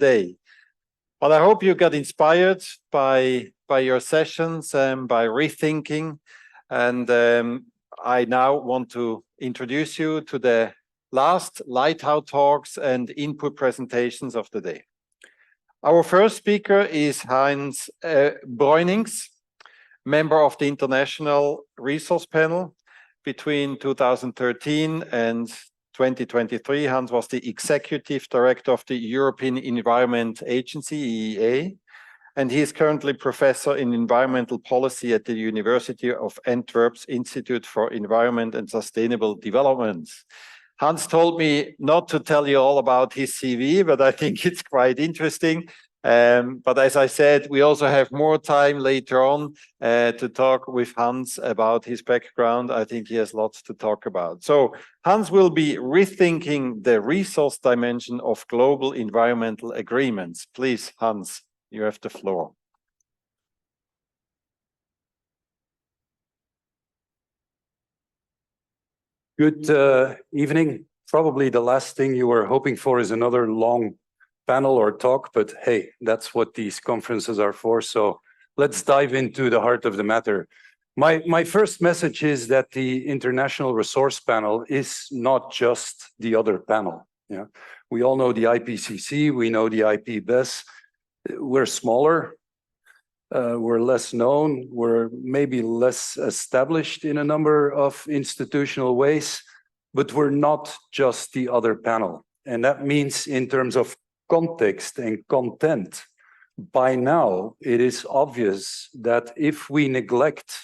day. But I hope you got inspired by your sessions and by rethinking. And I now want to introduce you to the last Lighthouse talks and input presentations of the day. Our first speaker is Hans Bruyninckx, member of the International Resource Panel. Between 2013 and 2023, Hans was the Executive Director of the European Environment Agency, EEA, and he is currently Professor in Environmental Policy at the University of Antwerp's Institute for Environment and Sustainable Development. Hans told me not to tell you all about his CV, but I think it's quite interesting. But as I said, we also have more time later on to talk with Hans about his background. I think he has lots to talk about. So Hans will be rethinking the resource dimension of global environmental agreements. Please, Hans, you have the floor. Good evening. Probably the last thing you were hoping for is another long panel or talk, but hey, that's what these conferences are for. So let's dive into the heart of the matter. My first message is that the International Resource Panel is not just the other panel. Yeah, we all know the IPCC, we know the IPBES. We're smaller, we're less known, we're maybe less established in a number of institutional ways, but we're not just the other panel. And that means in terms of context and content, by now it is obvious that if we neglect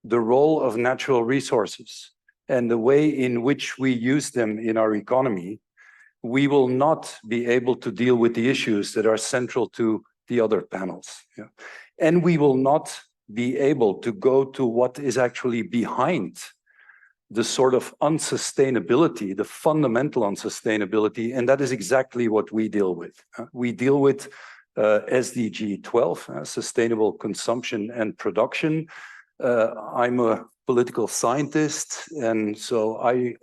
the role of natural resources and the way in which we use them in our economy, we will not be able to deal with the issues that are central to the other panels. Yeah. And we will not be able to go to what is actually behind the sort of unsustainability, the fundamental unsustainability, and that is exactly what we deal with. We deal with SDG 12, sustainable consumption and production. I'm a political scientist, and so I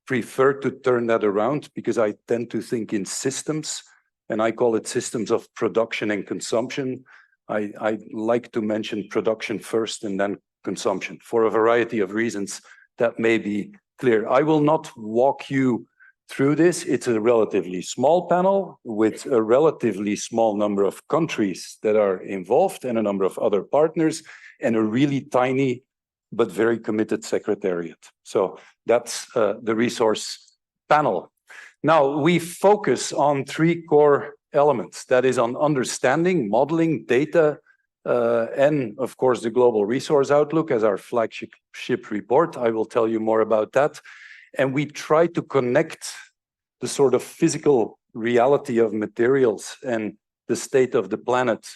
prefer to turn that around because I tend to think in systems, and I call it systems of production and consumption. I like to mention production first and then consumption for a variety of reasons that may be clear. I will not walk you through this. It's a relatively small panel with a relatively small number of countries that are involved and a number of other partners and a really tiny but very committed secretariat. So that's the resource panel. Now, we focus on three core elements. That is on understanding, modeling, data, and of course the Global Resource Outlook as our flagship report. I will tell you more about that. And we try to connect the sort of physical reality of materials and the state of the planet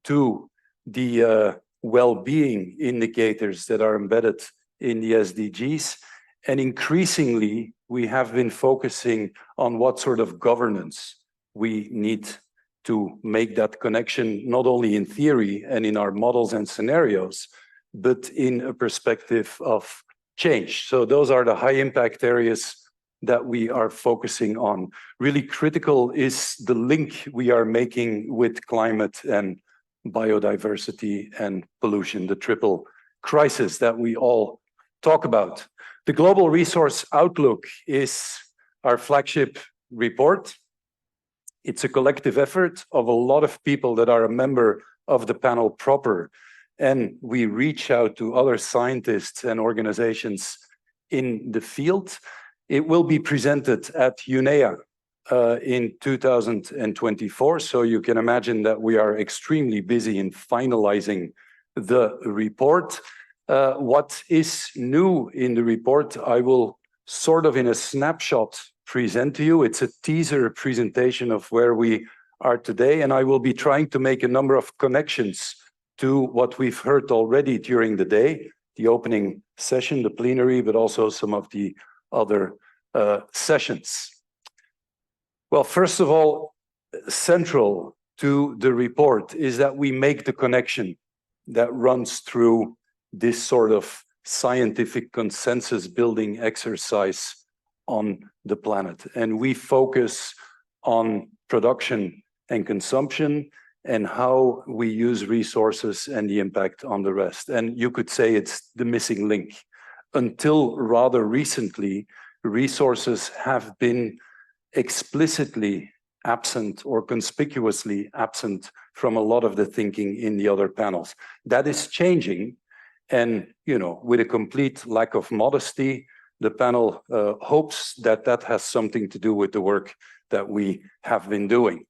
to the well-being indicators that are embedded in the SDGs. And increasingly, we have been focusing on what sort of governance we need to make that connection, not only in theory and in our models and scenarios, but in a perspective of change. So those are the high impact areas that we are focusing on. Really critical is the link we are making with climate and biodiversity and pollution, the triple crisis that we all talk about. The Global Resource Outlook is our flagship report. It's a collective effort of a lot of people that are a member of the panel proper. And we reach out to other scientists and organizations in the field. It will be presented at UNEA in 2024. So you can imagine that we are extremely busy in finalizing the report. What is new in the report, I will sort of in a snapshot present to you. It's a teaser presentation of where we are today, and I will be trying to make a number of connections to what we've heard already during the day, the opening session, the plenary, but also some of the other sessions. Well, first of all, central to the report is that we make the connection that runs through this sort of scientific consensus building exercise on the planet. And we focus on production and consumption, and how we use resources and the impact on the rest. And you could say it's the missing link. Until rather recently, resources have been explicitly absent or conspicuously absent from a lot of the thinking in the other panels. That is changing. And, you know, with a complete lack of modesty, the panel hopes that that has something to do with the work that we have been doing.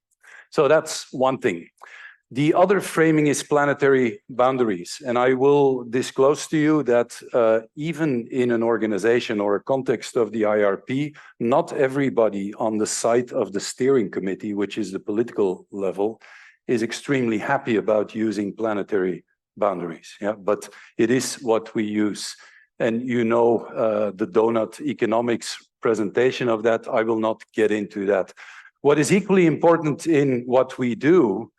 So that's one thing. The other framing is planetary boundaries. And I will disclose to you that even in an organization or a context of the IRP, not everybody on the side of the steering committee, which is the political level, is extremely happy about using planetary boundaries. Yeah, but it is what we use. And you know the donut economics presentation of that. I will not get into that. What is equally important in what we do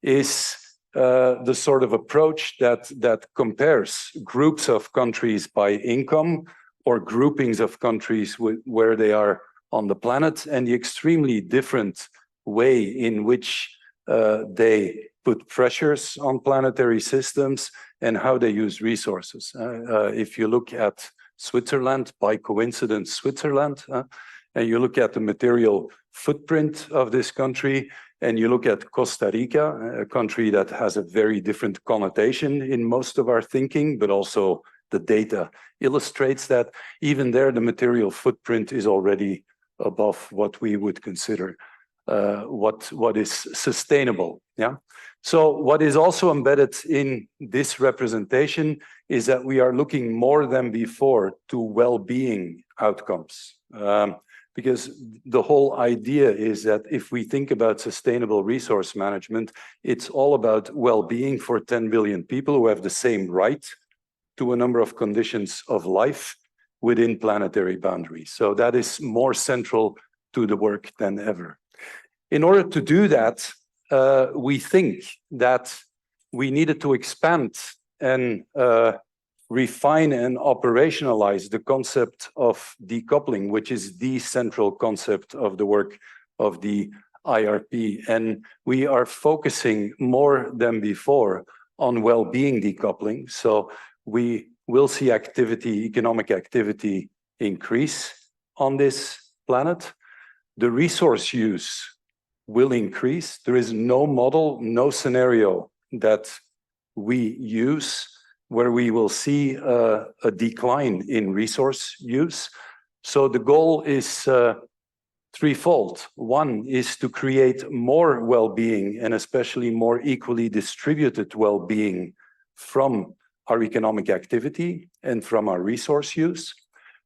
is the sort of approach that compares groups of countries by income or groupings of countries where they are on the planet, and the extremely different way in which they put pressures on planetary systems and how they use resources. If you look at Switzerland, by coincidence, Switzerland, and you look at the material footprint of this country, and you look at Costa Rica, a country that has a very different connotation in most of our thinking, but also the data illustrates that even there, the material footprint is already above what we would consider what is sustainable. Yeah. So what is also embedded in this representation is that we are looking more than before to well-being outcomes. Because the whole idea is that if we think about sustainable resource management, it's all about well-being for 10 billion people who have the same right to a number of conditions of life within planetary boundaries. So that is more central to the work than ever. In order to do that, we think that we needed to expand and refine and operationalize the concept of decoupling, which is the central concept of the work of the IRP. And we are focusing more than before on well-being decoupling. So we will see activity, economic activity increase on this planet. The resource use will increase. There is no model, no scenario that we use where we will see a decline in resource use. So the goal is threefold. One is to create more well-being and especially more equally distributed well-being from our economic activity and from our resource use,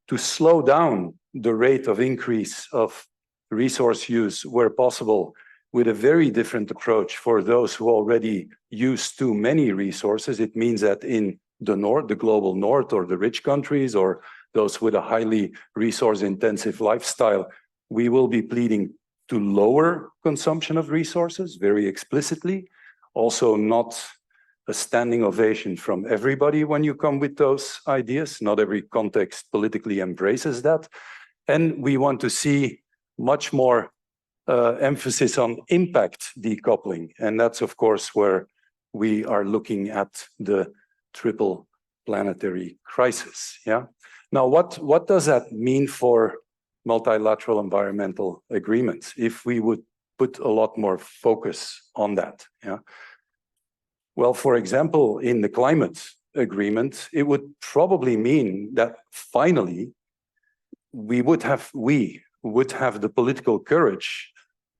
to slow down the rate of increase of resource use where possible with a very different approach for those who already use too many resources. It means that in the north, the global north, or the rich countries, or those with a highly resource-intensive lifestyle, we will be pleading to lower consumption of resources very explicitly. Also not a standing ovation from everybody when you come with those ideas. Not every context politically embraces that. And we want to see much more emphasis on impact decoupling. And that's, of course, where we are looking at the triple planetary crisis. Yeah. Now, what does that mean for multilateral environmental agreements if we would put a lot more focus on that? Yeah. Well, for example, in the climate agreement, it would probably mean that finally we would have the political courage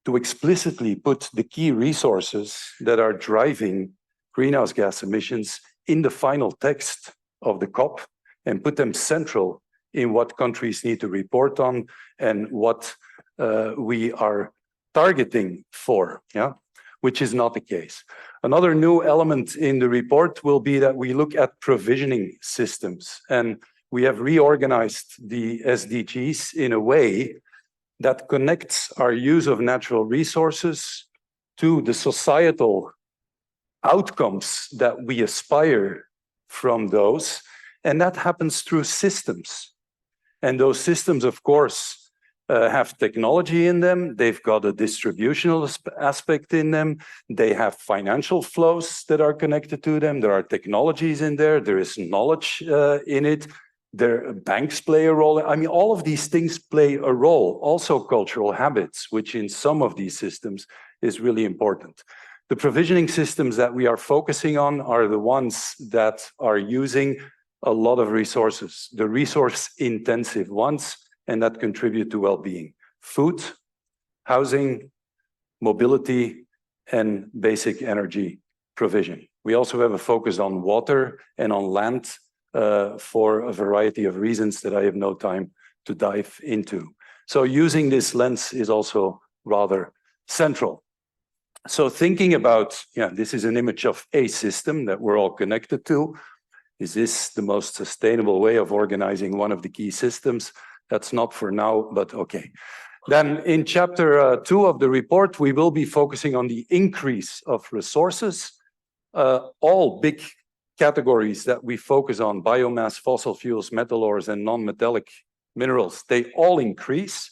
to explicitly put the key resources that are driving greenhouse gas emissions in the final text of the COP and put them central in what countries need to report on and what we are targeting for, yeah, which is not the case. Another new element in the report will be that we look at provisioning systems, and we have reorganized the SDGs in a way that connects our use of natural resources to the societal outcomes that we aspire from those. And that happens through systems. And those systems, of course, have technology in them. They've got a distributional aspect in them. They have financial flows that are connected to them. There are technologies in there. There is knowledge in it. Banks play a role. I mean, all of these things play a role. Also cultural habits, which in some of these systems is really important. The provisioning systems that we are focusing on are the ones that are using a lot of resources, the resource-intensive ones, and that contribute to well-being. Food, housing, mobility, and basic energy provision. We also have a focus on water and on land for a variety of reasons that I have no time to dive into. So using this lens is also rather central. So thinking about, this is an image of a system that we're all connected to. Is this the most sustainable way of organizing one of the key systems? That's not for now, but okay. Then in chapter 2 of the report, we will be focusing on the increase of resources. All big categories that we focus on, biomass, fossil fuels, metal ores, and non-metallic minerals, they all increase,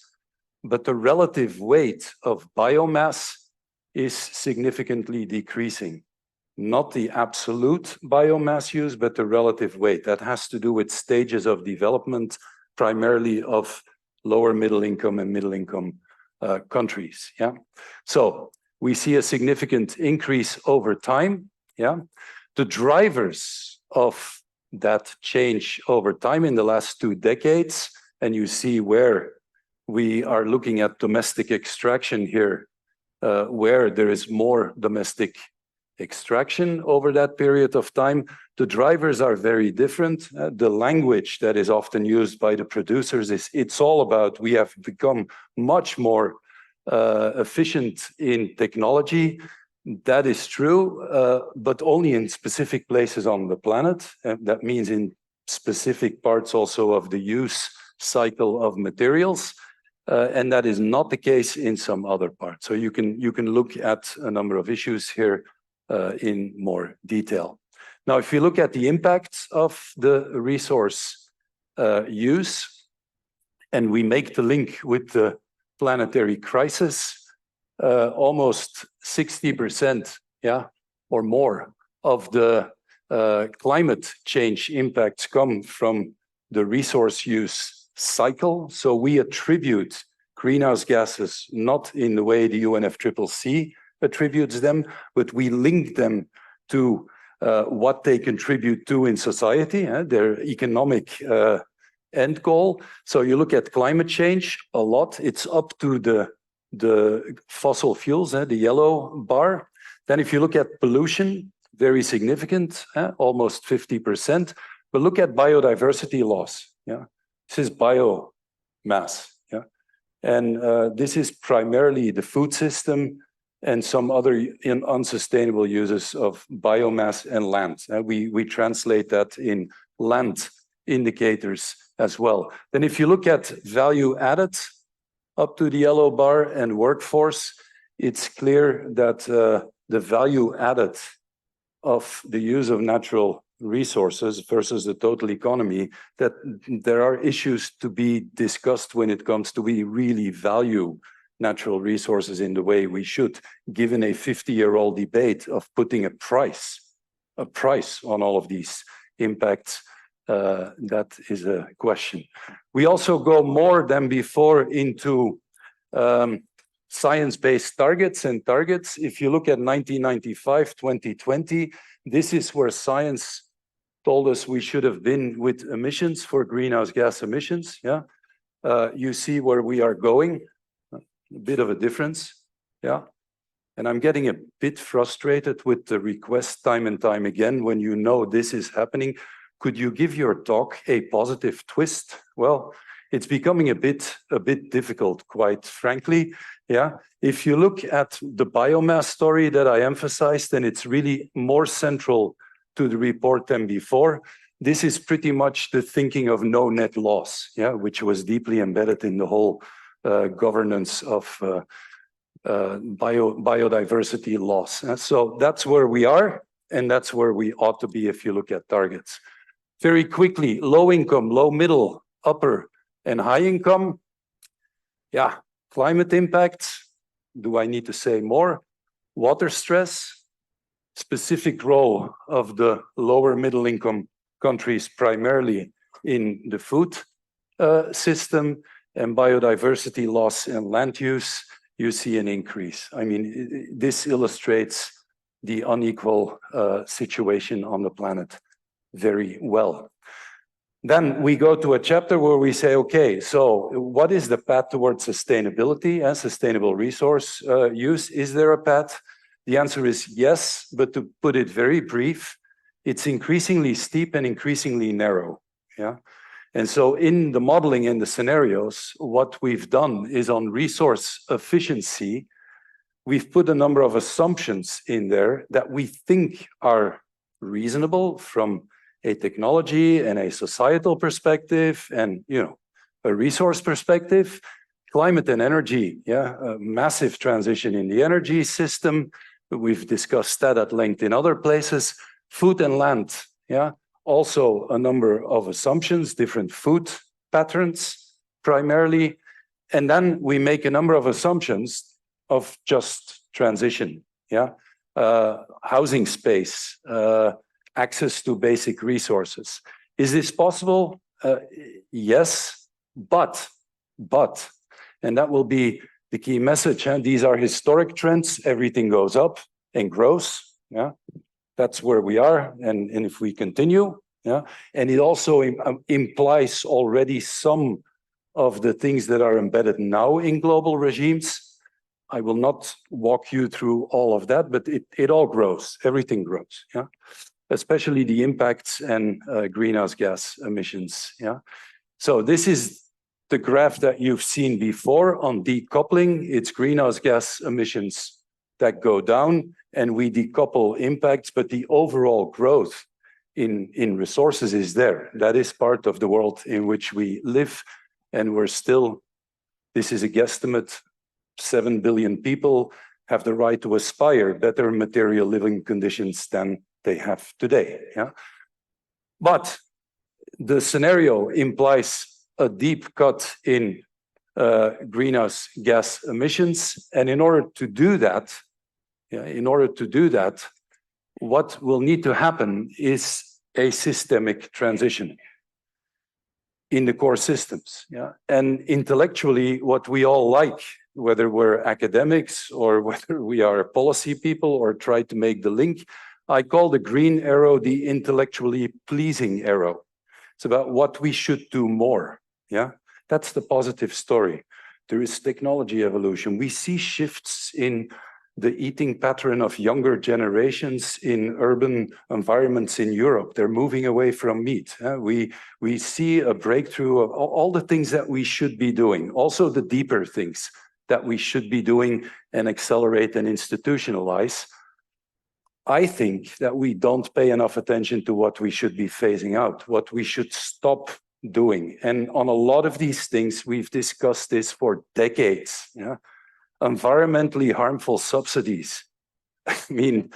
but the relative weight of biomass is significantly decreasing. Not the absolute biomass use, but the relative weight. That has to do with stages of development, primarily of lower middle income and middle income countries. Yeah. So we see a significant increase over time. Yeah. The drivers of that change over time in the last 2 decades, and you see where we are looking at domestic extraction here, where there is more domestic extraction over that period of time. The drivers are very different. The language that is often used by the producers is, it's all about, we have become much more efficient in technology. That is true, but only in specific places on the planet. That means in specific parts also of the use cycle of materials. And that is not the case in some other parts. So you can look at a number of issues here in more detail. Now, if you look at the impacts of the resource use, and we make the link with the planetary crisis, almost 60%, or more of the climate change impacts come from the resource use cycle. So we attribute greenhouse gases not in the way the UNFCCC attributes them, but we link them to what they contribute to in society, their economic end goal. So you look at climate change a lot, it's up to the fossil fuels, the yellow bar. Then if you look at pollution, very significant, almost 50%. But look at biodiversity loss. This is biomass. And this is primarily the food system and some other unsustainable uses of biomass and land. We translate that in land indicators as well. Then if you look at value added up to the yellow bar and workforce, it's clear that the value added of the use of natural resources versus the total economy, that there are issues to be discussed when it comes to we really value natural resources in the way we should, given a 50-year-old debate of putting a price on all of these impacts. That is a question. We also go more than before into science-based targets and targets. If you look at 1995, 2020, this is where science told us we should have been with emissions for greenhouse gas emissions. You see where we are going, a bit of a difference. And I'm getting a bit frustrated with the request time and time again when you know this is happening. Could you give your talk a positive twist? Well, it's becoming a bit difficult, quite frankly. If you look at the biomass story that I emphasized, then it's really more central to the report than before. This is pretty much the thinking of no net loss, which was deeply embedded in the whole governance of biodiversity loss. So that's where we are, and that's where we ought to be if you look at targets. Very quickly, low income, low middle, upper, and high income. Yeah, climate impact. Do I need to say more? Water stress, specific role of the lower middle income countries, primarily in the food system, and biodiversity loss and land use, you see an increase. I mean, this illustrates the unequal situation on the planet very well. Then we go to a chapter where we say, okay, so what is the path towards sustainability and sustainable resource use? Is there a path? The answer is yes, but to put it very brief, it's increasingly steep and increasingly narrow. Yeah. And so in the modeling and the scenarios, what we've done is on resource efficiency, we've put a number of assumptions in there that we think are reasonable from a technology and a societal perspective and, you know, a resource perspective. Climate and energy, yeah, a massive transition in the energy system. We've discussed that at length in other places. Food and land, yeah, also a number of assumptions, different food patterns primarily. And then we make a number of assumptions of just transition, yeah, housing space, access to basic resources. Is this possible? Yes, but, and that will be the key message. And these are historic trends. Everything goes up and grows. Yeah, that's where we are. And if we continue, yeah, and it also implies already some of the things that are embedded now in global regimes. I will not walk you through all of that, but it all grows. Everything grows. Yeah, especially the impacts and greenhouse gas emissions. Yeah, so this is the graph that you've seen before on decoupling. It's greenhouse gas emissions that go down and we decouple impacts, but the overall growth in resources is there. That is part of the world in which we live, and we're still, this is a guesstimate, 7 billion people have the right to aspire better material living conditions than they have today. Yeah, but the scenario implies a deep cut in greenhouse gas emissions. And in order to do that, what will need to happen is a systemic transition in the core systems. Yeah? And intellectually, what we all like, whether we're academics or whether we are policy people or try to make the link, I call the green arrow the intellectually pleasing arrow. It's about what we should do more. Yeah, that's the positive story. There is technology evolution. We see shifts in the eating pattern of younger generations in urban environments in Europe. They're moving away from meat. We see a breakthrough of all the things that we should be doing, also the deeper things that we should be doing and accelerate and institutionalize. I think that we don't pay enough attention to what we should be phasing out, what we should stop doing. And on a lot of these things, we've discussed this for decades. Yeah? Environmentally harmful subsidies. I mean,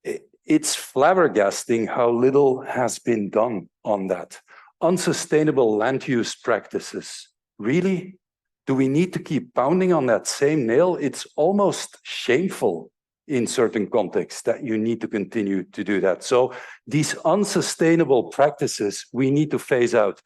it's flabbergasting how little has been done on that. Unsustainable land use practices. Really? Do we need to keep pounding on that same nail? It's almost shameful in certain contexts that you need to continue to do that. So these unsustainable practices, we need to phase out.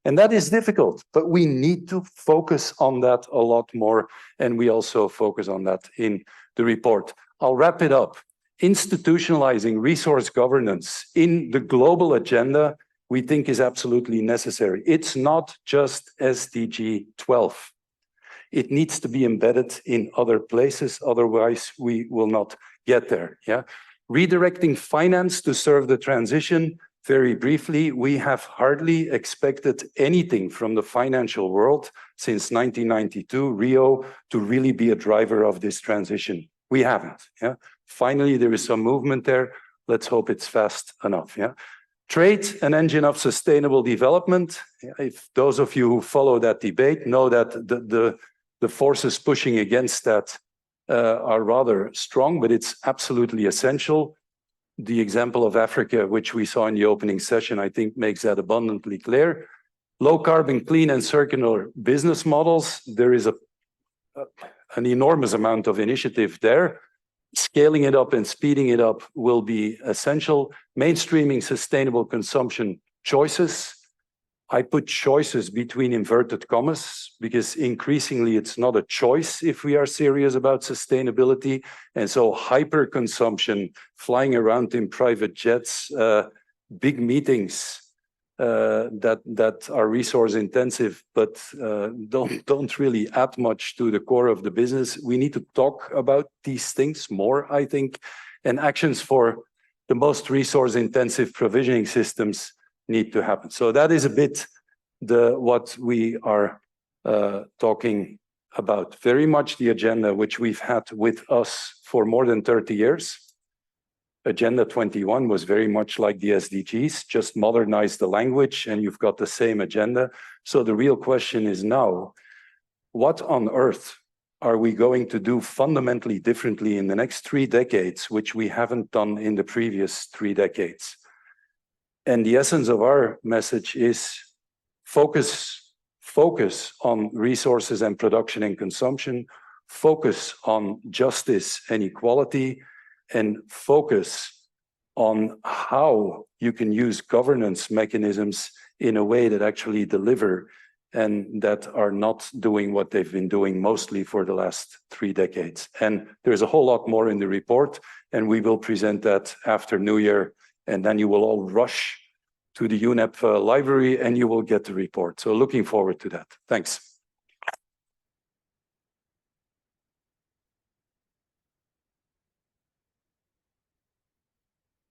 And that is difficult, but we need to focus on that a lot more. And we also focus on that in the report. I'll wrap it up. Institutionalizing resource governance in the global agenda, we think is absolutely necessary. It's not just SDG 12. It needs to be embedded in other places, otherwise we will not get there. Yeah? Redirecting finance to serve the transition, very briefly, we have hardly expected anything from the financial world since 1992, Rio, to really be a driver of this transition. We haven't. Yeah? Finally, there is some movement there. Let's hope it's fast enough. Yeah? Trade, an engine of sustainable development. If those of you who follow that debate know that the forces pushing against that are rather strong, but it's absolutely essential. The example of Africa, which we saw in the opening session, I think makes that abundantly clear. Low carbon, clean and circular business models. There is a an enormous amount of initiative there. Scaling it up and speeding it up will be essential. Mainstreaming sustainable consumption choices. I put choices between inverted commas because increasingly it's not a choice if we are serious about sustainability. And so hyper consumption, flying around in private jets, big meetings that are resource intensive, but don't really add much to the core of the business. We need to talk about these things more, I think, and actions for the most resource intensive provisioning systems need to happen. So that is a bit what we are talking about. Very much the agenda which we've had with us for more than 30 years. Agenda 21 was very much like the SDGs, just modernize the language and you've got the same agenda. So the real question is now, what on earth are we going to do fundamentally differently in the next 3 decades, which we haven't done in the previous 3 decades? And the essence of our message is focus on resources and production and consumption, focus on justice and equality, and focus on how you can use governance mechanisms in a way that actually deliver and that are not doing what they've been doing mostly for the last 3 decades. And there's a whole lot more in the report, and we will present that after New Year, and then you will all rush to the UNEP library and you will get the report. So looking forward to that. Thanks.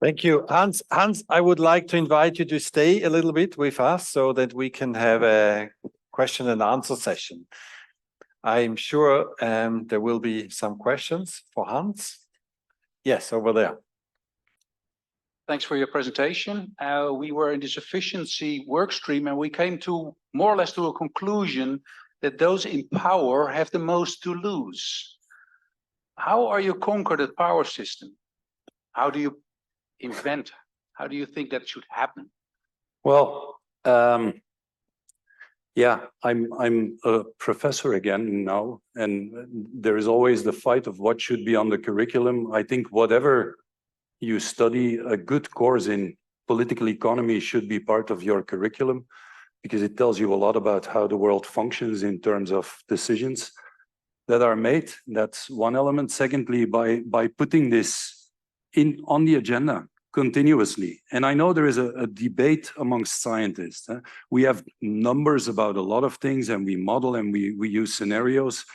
Thank you, Hans. Hans, I would like to invite you to stay a little bit with us so that we can have a question and answer session. I'm sure there will be some questions for Hans. Yes, over there. Thanks for your presentation. We were in this efficiency work stream and we came to more or less to a conclusion that those in power have the most to lose. How are you conquer the power system? How do you invent? How do you think that should happen? Well, yeah, I'm a professor again now, and there is always the fight of what should be on the curriculum. I think whatever you study, a good course in political economy should be part of your curriculum because it tells you a lot about how the world functions in terms of decisions that are made. That's one element. Secondly, by putting this on the agenda continuously. And I know there is a debate amongst scientists. We have numbers about a lot of things and we model and we use scenarios.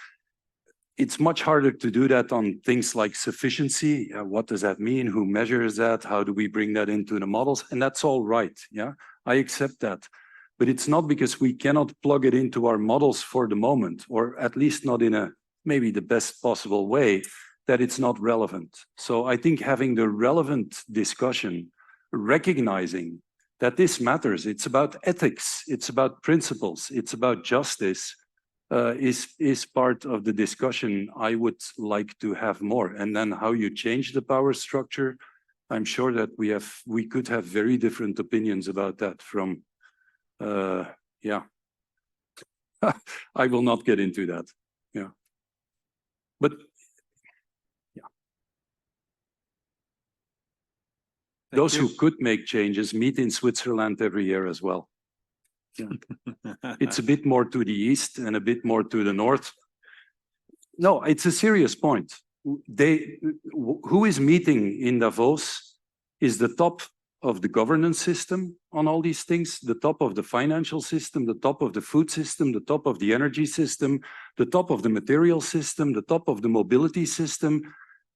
It's much harder to do that on things like sufficiency. What does that mean? Who measures that? How do we bring that into the models? And that's all right. Yeah, I accept that. But it's not because we cannot plug it into our models for the moment, or at least not in a maybe the best possible way, that it's not relevant. So I think having the relevant discussion, recognizing that this matters, it's about ethics, it's about principles, it's about justice, is part of the discussion I would like to have more. And then how you change the power structure, I'm sure that we could have very different opinions about that from, yeah. I will not get into that, yeah. But yeah. Those who could make changes meet in Switzerland every year as well. Yeah. It's a bit more to the east and a bit more to the north. No, it's a serious point. Who is meeting in Davos is the top of the governance system on all these things, the top of the financial system, the top of the food system, the top of the energy system, the top of the material system, the top of the mobility system.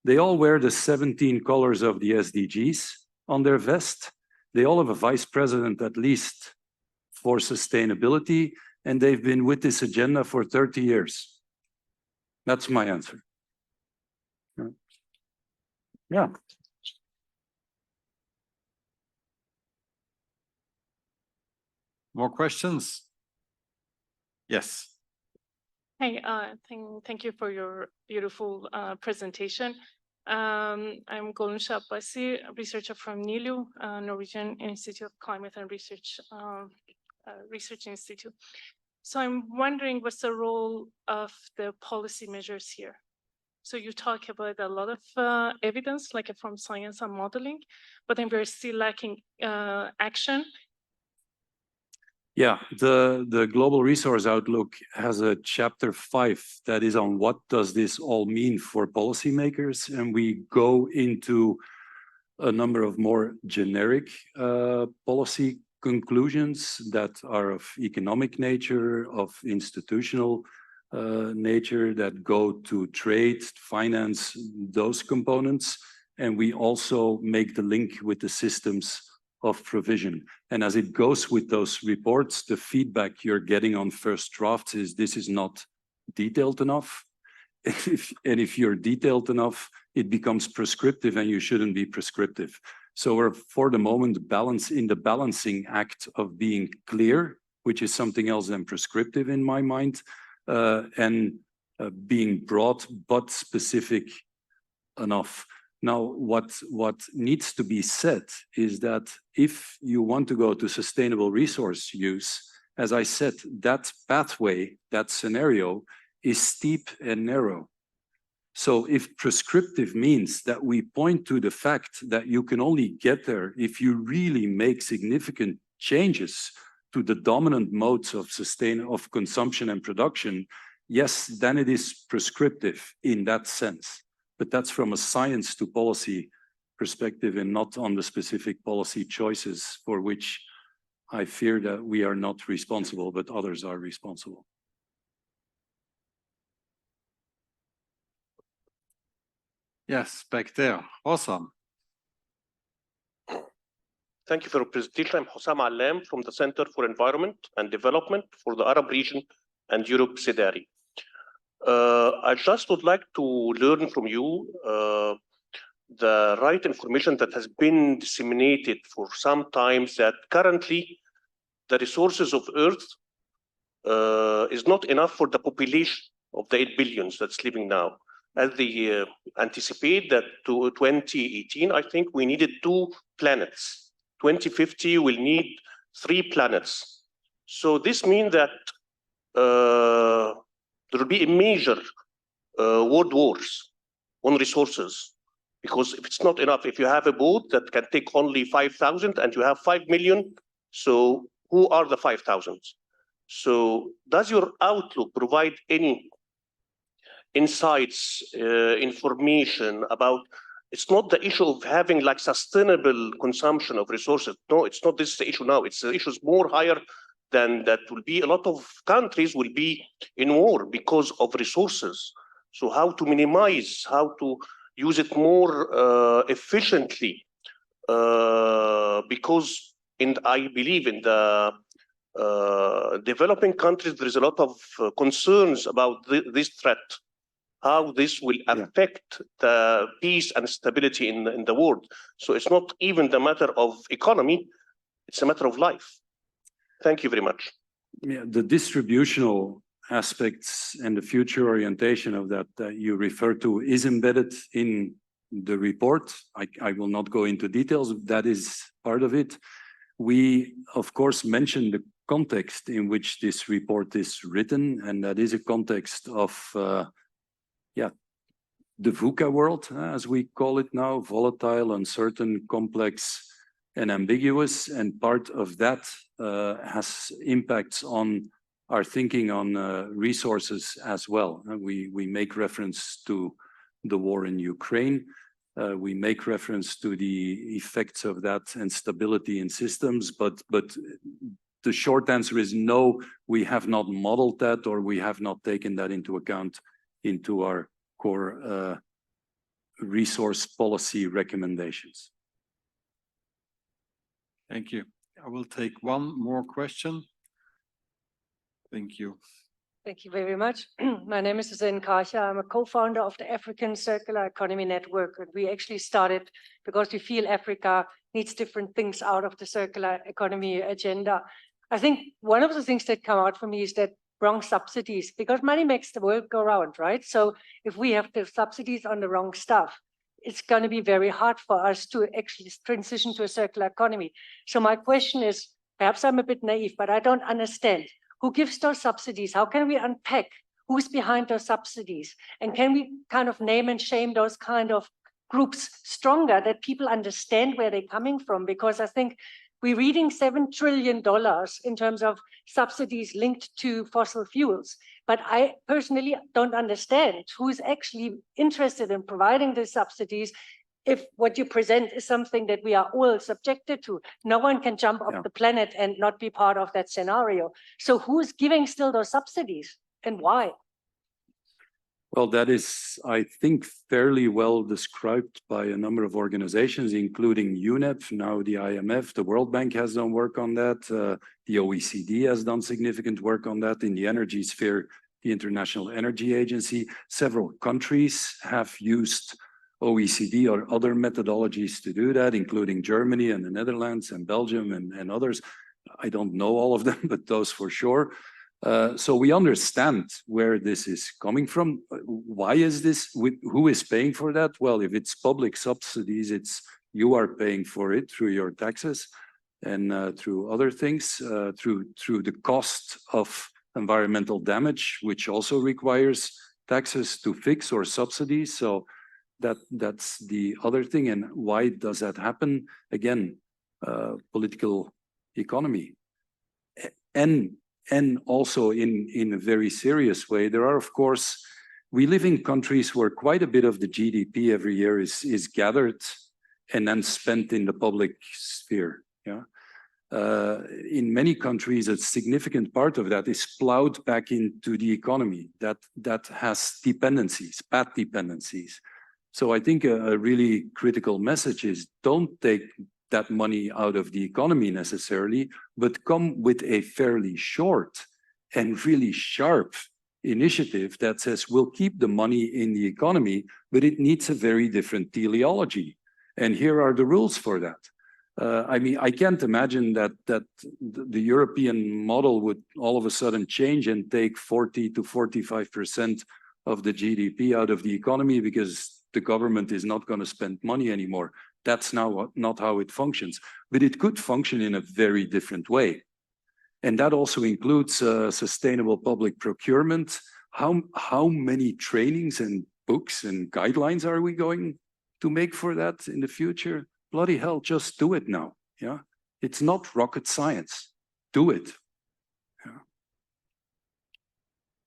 They all wear the 17 colors of the SDGs on their vest. They all have a vice president at least for sustainability, and they've been with this agenda for 30 years. That's my answer. Yeah. More questions? Yes. Hey, thank you for your beautiful presentation. I'm Golun Shabasi, a researcher from NILU, Norwegian Institute of Climate and Research Institute. So I'm wondering what's the role of the policy measures here? So you talk about a lot of evidence, like from science and modeling, but then we're still lacking action. Yeah, the Global Resource Outlook has a chapter 5 that is on what does this all mean for policymakers, and we go into a number of more generic policy conclusions that are of economic nature, of institutional nature, that go to trade, finance, those components. And we also make the link with the systems of provision. And as it goes with those reports, the feedback you're getting on first drafts is this is not detailed enough. And if you're detailed enough, it becomes prescriptive and you shouldn't be prescriptive. So we're, for the moment, in the balancing act of being clear, which is something else than prescriptive in my mind, and being broad but specific enough. Now, what needs to be said is that if you want to go to sustainable resource use, as I said, that pathway, that scenario is steep and narrow. So if prescriptive means that we point to the fact that you can only get there if you really make significant changes to the dominant modes of consumption and production, yes, then it is prescriptive in that sense. But that's from a science to policy perspective and not on the specific policy choices for which I fear that we are not responsible, but others are responsible. Yes, back there. Awesome. Thank you for your presentation. I'm Hossam Allam from the Center for Environment and Development for the Arab region and Europe, CEDARI. I just would like to learn from you the right information that has been disseminated for some time, that currently the resources of Earth is not enough for the population of the 8 billion that's living now. As they anticipate that to 2018, I think we needed 2 planets. 2050, we'll need 3 planets. So this means that there will be a major world wars on resources, because if it's not enough, if you have a boat that can take only 5,000 and you have 5 million, so who are the 5,000? So does your outlook provide any insights, information about, it's not the issue of having like sustainable consumption of resources. No, it's not this the issue now. It's the issue is more higher than that. Will be a lot of countries will be in war because of resources. So how to minimize, how to use it more efficiently, because I believe in the developing countries, there is a lot of concerns about this threat, how this will affect the peace and stability in the world. So it's not even the matter of economy, it's a matter of life. Thank you very much. Yeah, the distributional aspects and the future orientation of that you refer to is embedded in the report. I will not go into details, that is part of it. We, of course, mention the context in which this report is written, and that is a context of the VUCA world, as we call it now, volatile, uncertain, complex, and ambiguous. And part of that has impacts on our thinking on resources as well. We make reference to the war in Ukraine. We make reference to the effects of that and stability in systems, but the short answer is no, we have not modeled that, or we have not taken that into account into our core resource policy recommendations. Thank you. I will take one more question. Thank you. Thank you very much. My name is Hussein Kasha. I'm a co-founder of the African Circular Economy Network. And we actually started because we feel Africa needs different things out of the circular economy agenda. I think one of the things that come out for me is that wrong subsidies, because money makes the world go round, right? So if we have the subsidies on the wrong stuff, it's going to be very hard for us to actually transition to a circular economy. So my question is, perhaps I'm a bit naive, but I don't understand. Who gives those subsidies? How can we unpack who's behind those subsidies? And can we kind of name and shame those kind of groups stronger, that people understand where they're coming from? Because I think we're reading $7 trillion in terms of subsidies linked to fossil fuels. But I personally don't understand who's actually interested in providing these subsidies if what you present is something that we are all subjected to. No one can jump off the planet and not be part of that scenario. So who's giving still those subsidies and why? Well, that is, I think, fairly well described by a number of organizations, including UNEP, now the IMF, the World Bank has done work on that. The OECD has done significant work on that. In the energy sphere, the International Energy Agency. Several countries have used OECD or other methodologies to do that, including Germany and the Netherlands and Belgium and others. I don't know all of them, but those for sure. So we understand where this is coming from. Why is this? Who is paying for that? Well, if it's public subsidies, you are paying for it through your taxes and through other things, through the cost of environmental damage, which also requires taxes to fix or subsidies. So that's the other thing. And why does that happen? Again, political economy. And also in a very serious way, there are, of course, we live in countries where quite a bit of the GDP every year is gathered and then spent in the public sphere. Yeah. In many countries, a significant part of that is plowed back into the economy that has dependencies, bad dependencies. So I think a really critical message is don't take that money out of the economy necessarily, but come with a fairly short and really sharp initiative that says we'll keep the money in the economy, but it needs a very different teleology. And here are the rules for that. I mean, I can't imagine that the European model would all of a sudden change and take 40 to 45% of the GDP out of the economy because the government is not going to spend money anymore. That's now not how it functions, but it could function in a very different way. And that also includes sustainable public procurement. How many trainings and books and guidelines are we going to make for that in the future? Bloody hell, just do it now. Yeah, it's not rocket science. Do it. Yeah.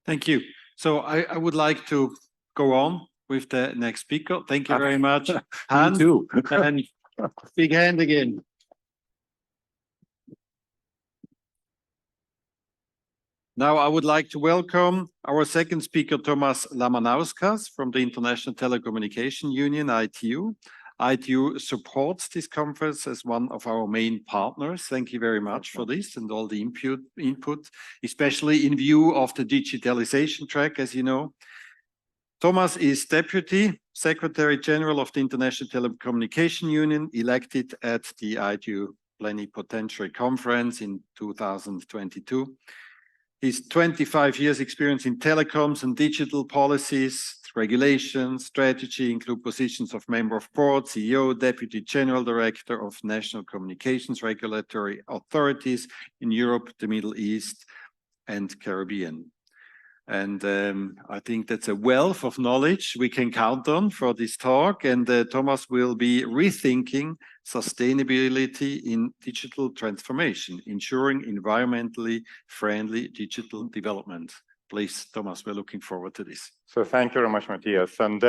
Thank you. So I would like to go on with the next speaker. Thank you very much. Me too. And big hand again. Now I would like to welcome our second speaker, Tomas Lamanauskas from the International Telecommunication Union, ITU. ITU supports this conference as one of our main partners. Thank you very much for this and all the input, especially in view of the digitalization track, as you know. Tomas is Deputy Secretary General of the International Telecommunication Union, elected at the ITU Plenipotentiary Conference in 2022. His 25 years experience in telecoms and digital policies, regulation, strategy include positions of member of board, CEO, Deputy General Director of National Communications Regulatory Authorities in Europe, the Middle East, and Caribbean. And I think that's a wealth of knowledge we can count on for this talk. And Tomas will be rethinking sustainability in digital transformation, ensuring environmentally friendly digital development. Please, Tomas, we're looking forward to this. So thank you very much, Matthias. And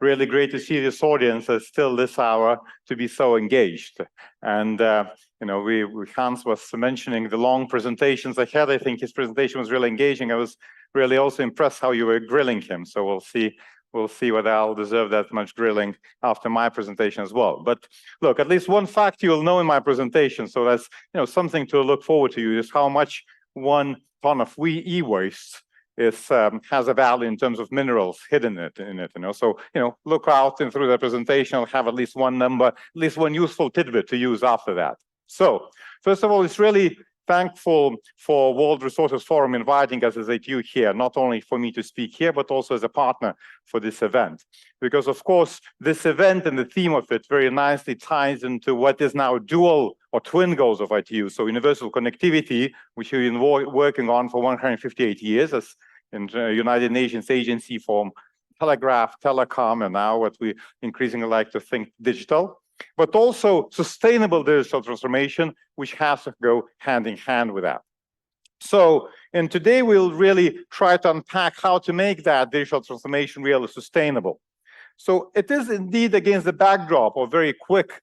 really great to see this audience still this hour to be so engaged. And, you know, Hans was mentioning the long presentations ahead. I think his presentation was really engaging. I was really also impressed how you were grilling him. So we'll see whether I'll deserve that much grilling after my presentation as well. But look, at least one fact you'll know in my presentation. So that's, you know, something to look forward to is how much 1 ton of e-waste has a value in terms of minerals hidden in it, you know. So, you know, look out and through the presentation, I'll have at least one number, at least one useful tidbit to use after that. So, first of all, it's really thankful for World Resources Forum inviting us as ATU here, not only for me to speak here, but also as a partner for this event. Because of course, this event and the theme of it very nicely ties into what is now dual or twin goals of ITU. So universal connectivity, which we've been working on for 158 years as in the United Nations Agency for Telegraph, Telecom, and now what we increasingly like to think digital. But also sustainable digital transformation, which has to go hand in hand with that. So, and today we'll really try to unpack how to make that digital transformation really sustainable. So it is indeed against the backdrop of very quick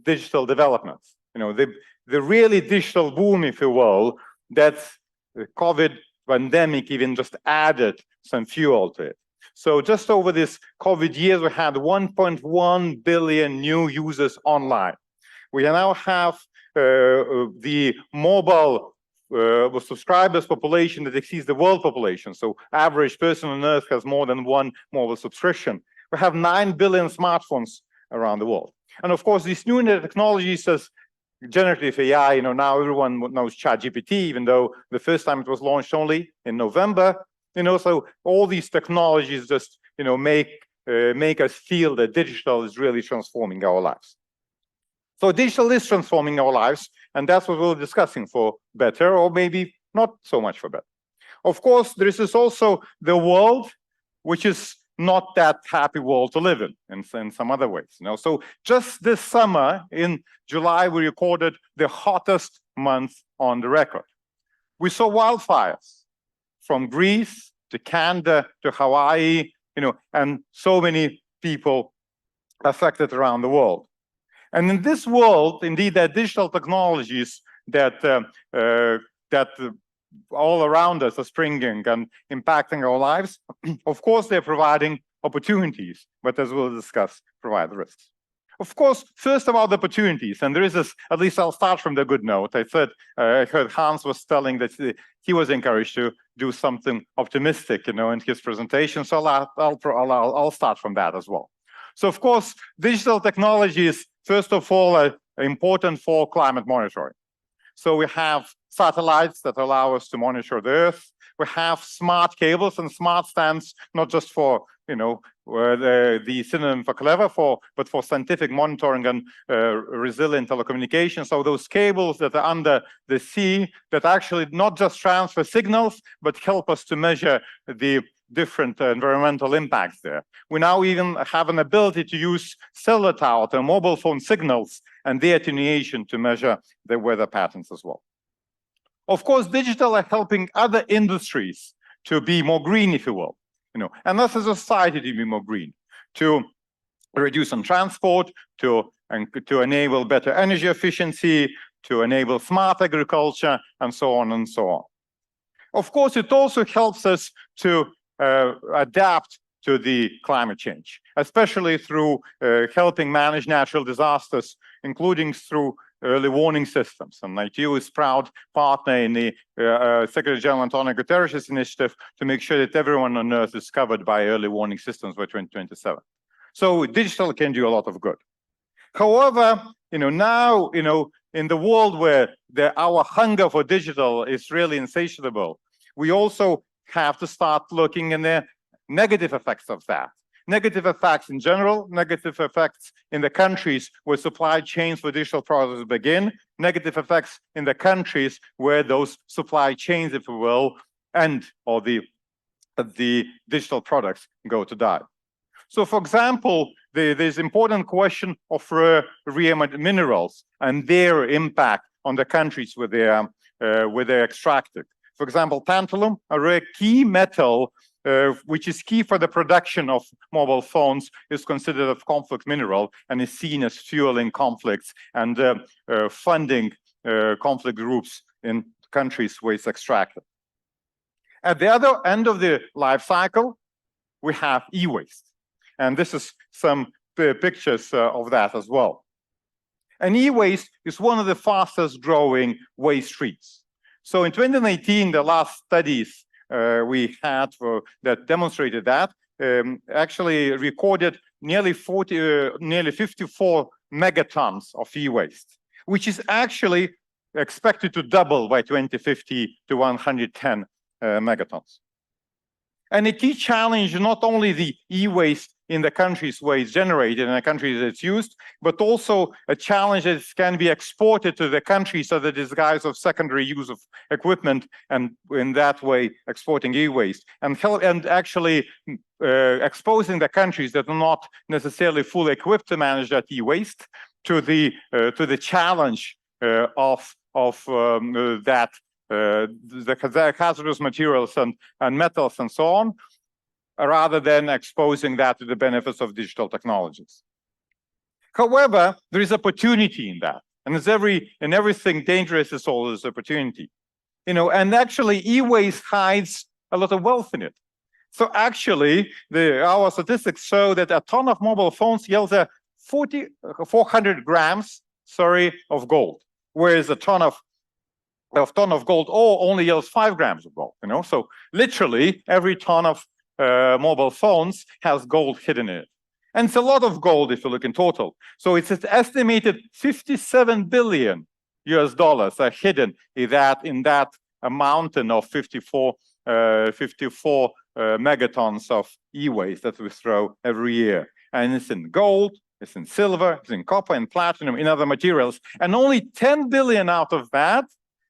digital developments. You know, the really digital boom, if you will, that the COVID pandemic even just added some fuel to it. So just over this COVID years, we had 1.1 billion new users online. We now have the mobile subscribers population that exceeds the world population. So average person on Earth has more than one mobile subscription. We have 9 billion smartphones around the world. And of course, these new technologies as generative AI, you know, now everyone knows ChatGPT, even though the first time it was launched only in November. You know, so all these technologies just, you know, make us feel that digital is really transforming our lives. So digital is transforming our lives, and that's what we're discussing for better, or maybe not so much for better. Of course, there is also the world, which is not that happy world to live in some other ways. You know, so just this summer in July, we recorded the hottest month on the record. We saw wildfires from Greece to Canada to Hawaii, you know, and so many people affected around the world. And in this world, indeed, there are digital technologies that all around us are springing and impacting our lives. Of course, they're providing opportunities, but as we'll discuss, provide risks. Of course, first about the opportunities, and there is this, at least I'll start from the good note. I heard Hans was telling that he was encouraged to do something optimistic, you know, in his presentation. So I'll start from that as well. So of course, digital technologies, first of all, are important for climate monitoring. So we have satellites that allow us to monitor the Earth. We have smart cables and smart stands, not just for, you know, the synonym for clever, but for scientific monitoring and resilient telecommunications. So those cables that are under the sea that actually not just transfer signals, but help us to measure the different environmental impacts there. We now even have an ability to use cellular tower or mobile phone signals and their attenuation to measure the weather patterns as well. Of course, digital are helping other industries to be more green, if you will, you know, and us as a society to be more green, to reduce on transport, to enable better energy efficiency, to enable smart agriculture, and so on and so on. Of course, it also helps us to adapt to the climate change, especially through helping manage natural disasters, including through early warning systems. And ITU is proud partner in the Secretary General Antonio Guterres' initiative to make sure that everyone on Earth is covered by early warning systems by 2027. So digital can do a lot of good. However, you know, now, you know, in the world where our hunger for digital is really insatiable, we also have to start looking at the negative effects of that. Negative effects in general, negative effects in the countries where supply chains for digital products begin, negative effects in the countries where those supply chains, if you will, end, or the digital products go to die. So, for example, there's important question of rare minerals and their impact on the countries where they're extracted. For example, tantalum, a rare key metal, which is key for the production of mobile phones, is considered a conflict mineral and is seen as fueling conflicts and funding conflict groups in countries where it's extracted. At the other end of the life cycle, we have e-waste. And this is some pictures of that as well. And e-waste is one of the fastest growing waste streams. So in 2019, the last studies we had that demonstrated that actually recorded nearly 54 megatons of e-waste, which is actually expected to double by 2050 to 110 megatons. And a key challenge, not only the e-waste in the countries where it's generated, in the countries that it's used, but also a challenge that can be exported to the countries under the disguise of secondary use of equipment, and in that way exporting e-waste, and actually exposing the countries that are not necessarily fully equipped to manage that e-waste to the challenge of that. The hazardous materials and metals and so on, rather than exposing that to the benefits of digital technologies. However, there is opportunity in that, and in everything dangerous is always opportunity. And actually e-waste hides a lot of wealth in it. So actually, our statistics show that a ton of mobile phones yields 400 grams, of gold, whereas a ton of gold only yields 5 grams of gold. So literally every ton of mobile phones has gold hidden in it, and it's a lot of gold if you look in total. So it's an estimated $57 billion are hidden in that mountain of 54 megatons of e-waste that we throw every year, and it's in gold, it's in silver, it's in copper and platinum, in other materials, and only 10 billion out of that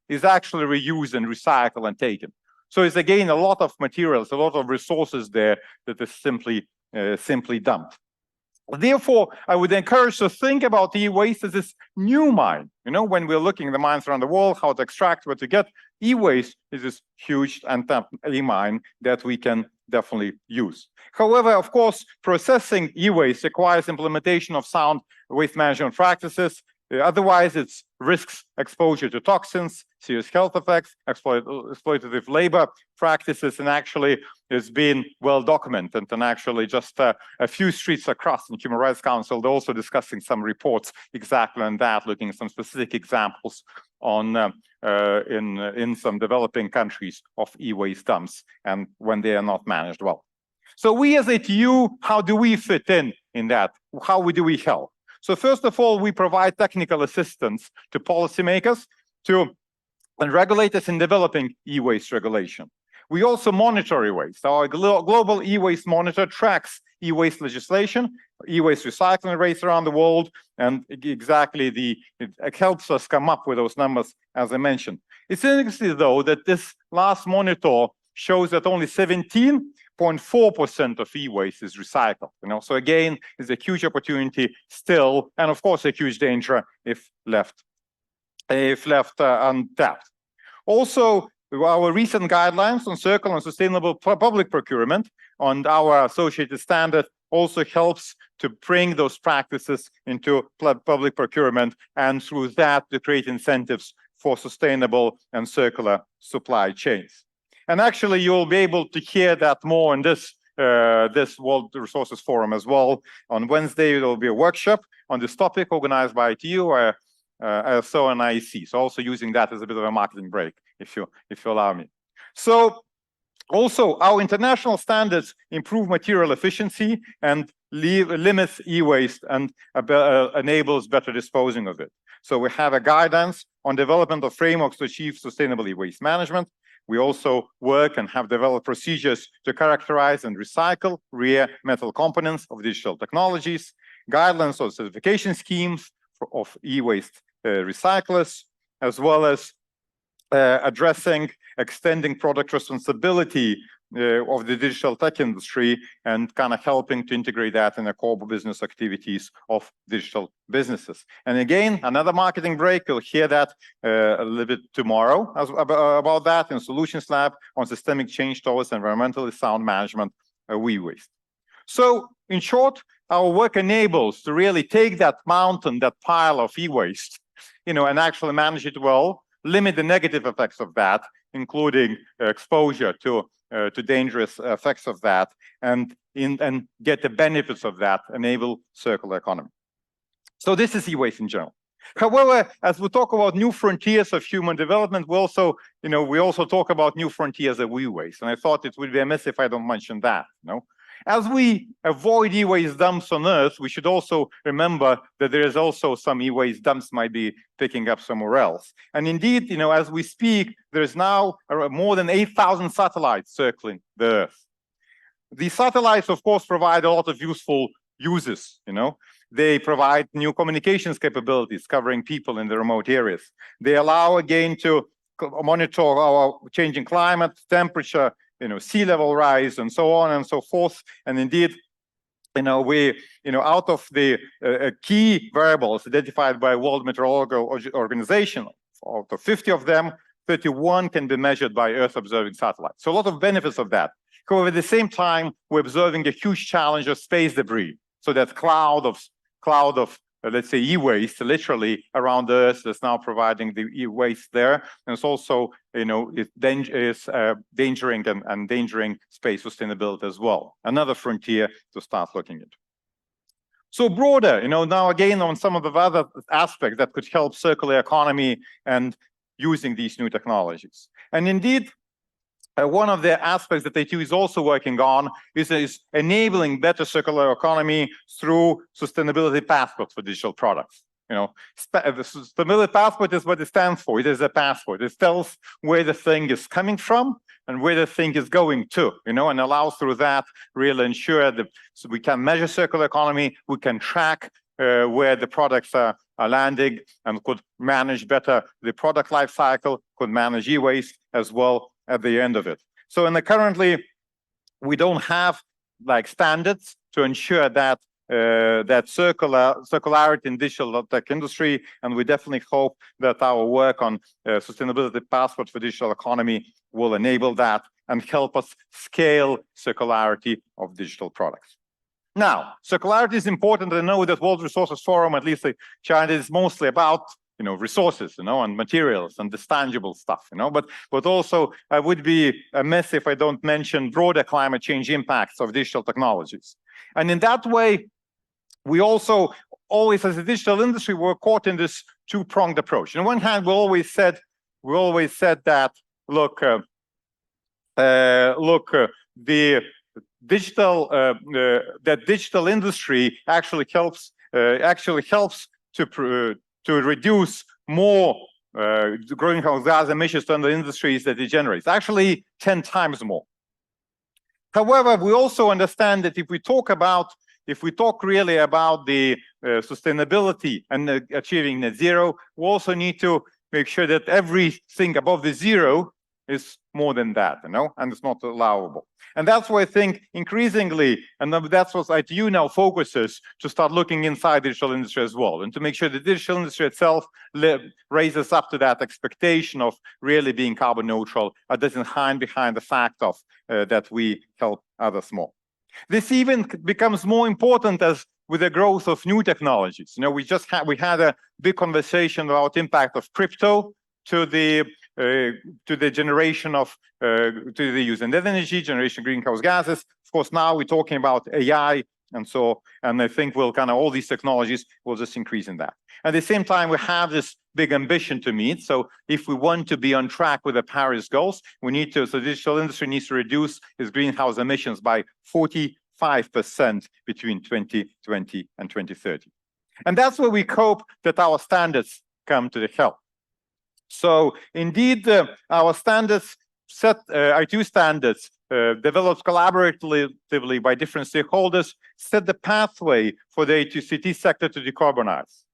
is actually reused and recycled and taken. So it's again a lot of materials, a lot of resources there that is simply dumped. Therefore, I would encourage to think about e-waste as this new mine. When we're looking at the mines around the world, how to extract, what to get, e-waste is this huge untapped mine that we can definitely use. However, of course, processing e-waste requires implementation of sound waste management practices. Otherwise, it risks exposure to toxins, serious health effects, exploitative labor practices, and actually it's been well documented. And actually just a few streets across in Human Rights Council, they're also discussing some reports exactly on that, looking at some specific examples on in some developing countries of e-waste dumps and when they are not managed well. So we as ATU, how do we fit in that? How do we help? So first of all, we provide technical assistance to policymakers and regulators in developing e-waste regulation. We also monitor e-waste. Our global e-waste monitor tracks e-waste legislation, e-waste recycling rates around the world, and exactly it helps us come up with those numbers, as I mentioned. It's interesting, though, that this last monitor shows that only 17.4% of e-waste is recycled. So again, it's a huge opportunity still, and of course a huge danger if left untapped. Also, our recent guidelines on circular and sustainable public procurement and our associated standard also helps to bring those practices into public procurement, and through that to create incentives for sustainable and circular supply chains. And actually, you'll be able to hear that more in this World Resources Forum as well. On Wednesday, there will be a workshop on this topic organized by ITU, ISO, and IEC. So also using that as a bit of a marketing break, if you allow me. So also, our international standards improve material efficiency and limits e-waste and enables better disposing of it. So we have a guidance on development of frameworks to achieve sustainable e-waste management. We also work and have developed procedures to characterize and recycle rare metal components of digital technologies, guidelines or certification schemes of e-waste recyclers, as well as addressing extending product responsibility of the digital tech industry and kind of helping to integrate that in the core business activities of digital businesses. And again, another marketing break, you'll hear that a little bit tomorrow about that in Solutions Lab on systemic change towards environmentally sound management of e-waste. So in short, our work enables to really take that mountain, that pile of e-waste, and actually manage it well, limit the negative effects of that, including exposure to dangerous effects of that, and get the benefits of that, enable circular economy. So this is e-waste in general. However, as we talk about new frontiers of human development, we also talk about new frontiers of e-waste. And I thought it would be amiss if I don't mention that. As we avoid e-waste dumps on Earth, we should also remember that there is also some e-waste dumps might be picking up somewhere else. And indeed, as we speak, there's now more than 8,000 satellites circling the Earth. These satellites, of course, provide a lot of useful uses. They provide new communications capabilities covering people in the remote areas. They allow, again, to monitor our changing climate, temperature, sea level rise, and so on and so forth. And indeed, out of the key variables identified by World Meteorological Organization, out of 50 of them, 31 can be measured by Earth observing satellites. So a lot of benefits of that. However, at the same time, we're observing a huge challenge of space debris. So that cloud of let's say e-waste literally around the Earth that's now providing the e-waste there, and it's also it's endangering and endangering space sustainability as well. Another frontier to start looking at. So broader, now again on some of the other aspects that could help circular economy and using these new technologies. And indeed, one of the aspects that ATU is also working on is enabling better circular economy through sustainability passports for digital products. The sustainability passport is what it stands for. It is a passport. It tells where the thing is coming from and where the thing is going to, and allows through that really ensure that so we can measure circular economy, we can track where the products are landing, and could manage better the product life cycle, could manage e-waste as well at the end of it. So currently, we don't have standards to ensure that circularity in digital tech industry, and we definitely hope that our work on sustainability passport for digital economy will enable that and help us scale circularity of digital products. Now, circularity is important. I know that World Resources Forum, at least China, is mostly about resources, and materials and this tangible stuff, but also I would be amiss if I don't mention broader climate change impacts of digital technologies. And in that way, we also always, as a digital industry, were caught in this two-pronged approach. On one hand, we always said that, the digital industry actually helps to reduce more greenhouse gas emissions than the industries that it generates, actually 10 times more. However, we also understand that if we talk really about the sustainability and achieving net zero, we also need to make sure that everything above the zero is more than that, and it's not allowable. And that's why I think increasingly, and that's what ITU now focuses, to start looking inside the digital industry as well, and to make sure the digital industry itself raises up to that expectation of really being carbon neutral, and doesn't hide behind the fact of that we help others more. This even becomes more important as with the growth of new technologies. We had a big conversation about impact of crypto to the generation of to the use of energy, generation of greenhouse gases. Of course, now we're talking about AI, and I think all these technologies will just increase in that. At the same time, we have this big ambition to meet. So if we want to be on track with the Paris goals, so the digital industry needs to reduce its greenhouse emissions by 45% between 2020 and 2030. And that's where we hope that our standards come to the help. So indeed, our standards ITU standards developed collaboratively by different stakeholders, set the pathway for the HCT sector to decarbonize.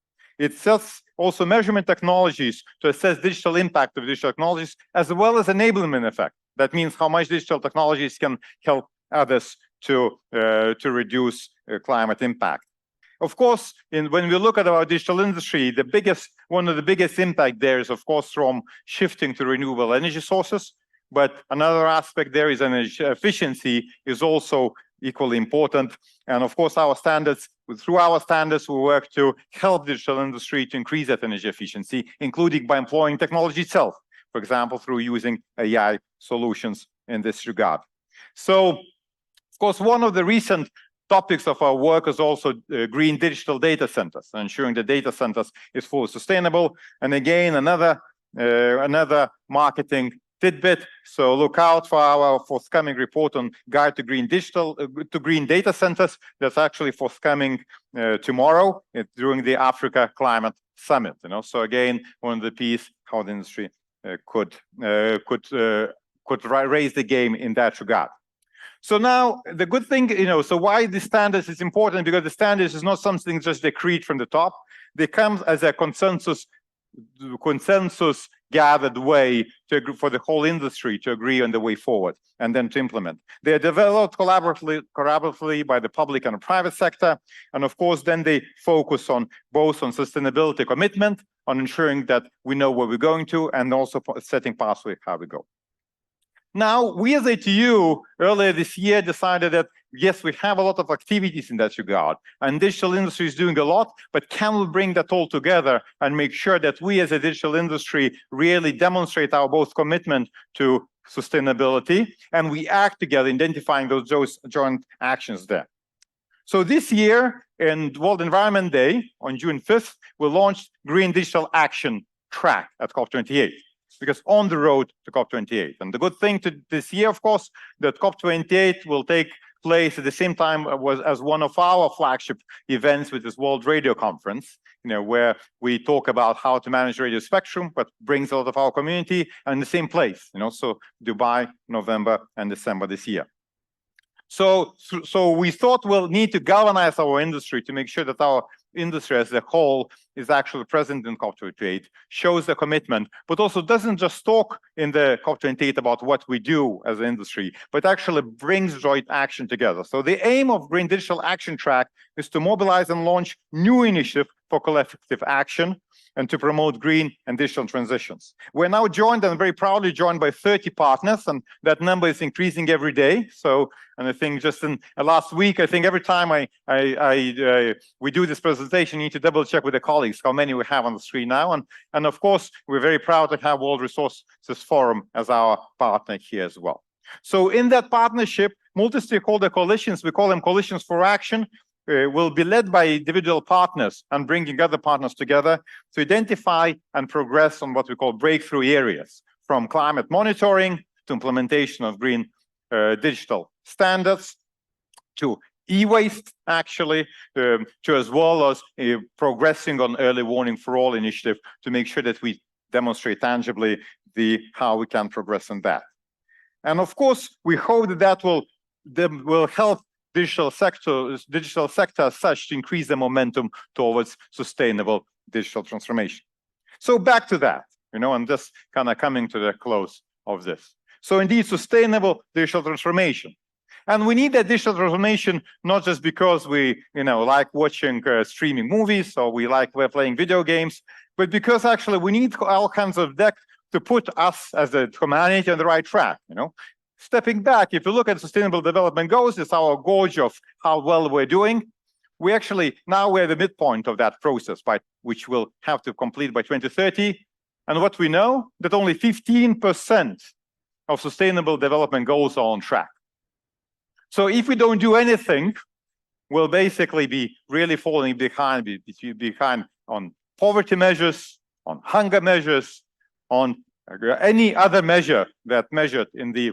It sets also measurement technologies to assess digital impact of digital technologies, as well as enablement effect. That means how much digital technologies can help others to reduce climate impact. Of course, when we look at our digital industry, one of the biggest impact there is, of course, from shifting to renewable energy sources. But another aspect there is energy efficiency is also equally important. And of course, through our standards, we work to help the digital industry to increase that energy efficiency, including by employing technology itself, for example, through using AI solutions in this regard. So, of course, one of the recent topics of our work is also green digital data centers, ensuring the data centers is fully sustainable. And again, another marketing tidbit. So look out for our forthcoming report on Guide to Green Digital to Green Data Centers. That's actually forthcoming tomorrow during the Africa Climate Summit. So again, one of the piece how the industry could raise the game in that regard. So now the good thing, so why the standards is important, because the standards is not something just decreed from the top. They come as a consensus gathered way for the whole industry to agree on the way forward and then to implement. They are developed collaboratively by the public and private sector. And of course, then they focus on both on sustainability commitment, on ensuring that we know where we're going to, and also setting pathway how we go. Now, we as ATU earlier this year decided that, yes, we have a lot of activities in that regard, and digital industry is doing a lot, but can we bring that all together and make sure that we as a digital industry really demonstrate our both commitment to sustainability, and we act together, identifying those joint actions there. So this year, in World Environment Day, on June 5th, we launched Green Digital Action Track at COP28. Because on the road to COP28. And the good thing to this year, of course, that COP28 will take place at the same time as one of our flagship events with this World Radio Conference, where we talk about how to manage radio spectrum, but brings a lot of our community in the same place, so Dubai, November and December this year. So we thought we'll need to galvanize our industry to make sure that our industry as a whole is actually present in COP28, shows the commitment, but also doesn't just talk in the COP28 about what we do as an industry, but actually brings joint action together. So the aim of Green Digital Action Track is to mobilize and launch new initiatives for collective action and to promote green and digital transitions. We're now joined, and very proudly joined, by 30 partners, and that number is increasing every day. So, and I think just in last week, I think every time we do this presentation, you need to double check with the colleagues how many we have on the screen now. And of course, we're very proud to have World Resources Forum as our partner here as well. So in that partnership, multi-stakeholder coalitions, we call them coalitions for action, will be led by individual partners and bringing other partners together to identify and progress on what we call breakthrough areas, from climate monitoring to implementation of green digital standards, to e-waste, actually, to as well as progressing on early warning for all initiative to make sure that we demonstrate tangibly how we can progress on that. And of course, we hope that will help digital sector as such to increase the momentum towards sustainable digital transformation. So back to that, and just kind of coming to the close of this. So indeed, sustainable digital transformation. And we need that digital transformation not just because we, like watching streaming movies or we like playing video games, but because actually we need all kinds of deck to put us as a humanity on the right track, Stepping back, if you look at Sustainable Development Goals, it's our gauge of how well we're doing. We're at the midpoint of that process, which we'll have to complete by 2030. And what we know, that only 15% of Sustainable Development Goals are on track. So if we don't do anything, we'll basically be really falling behind on poverty measures, on hunger measures, on any other measure that measured in the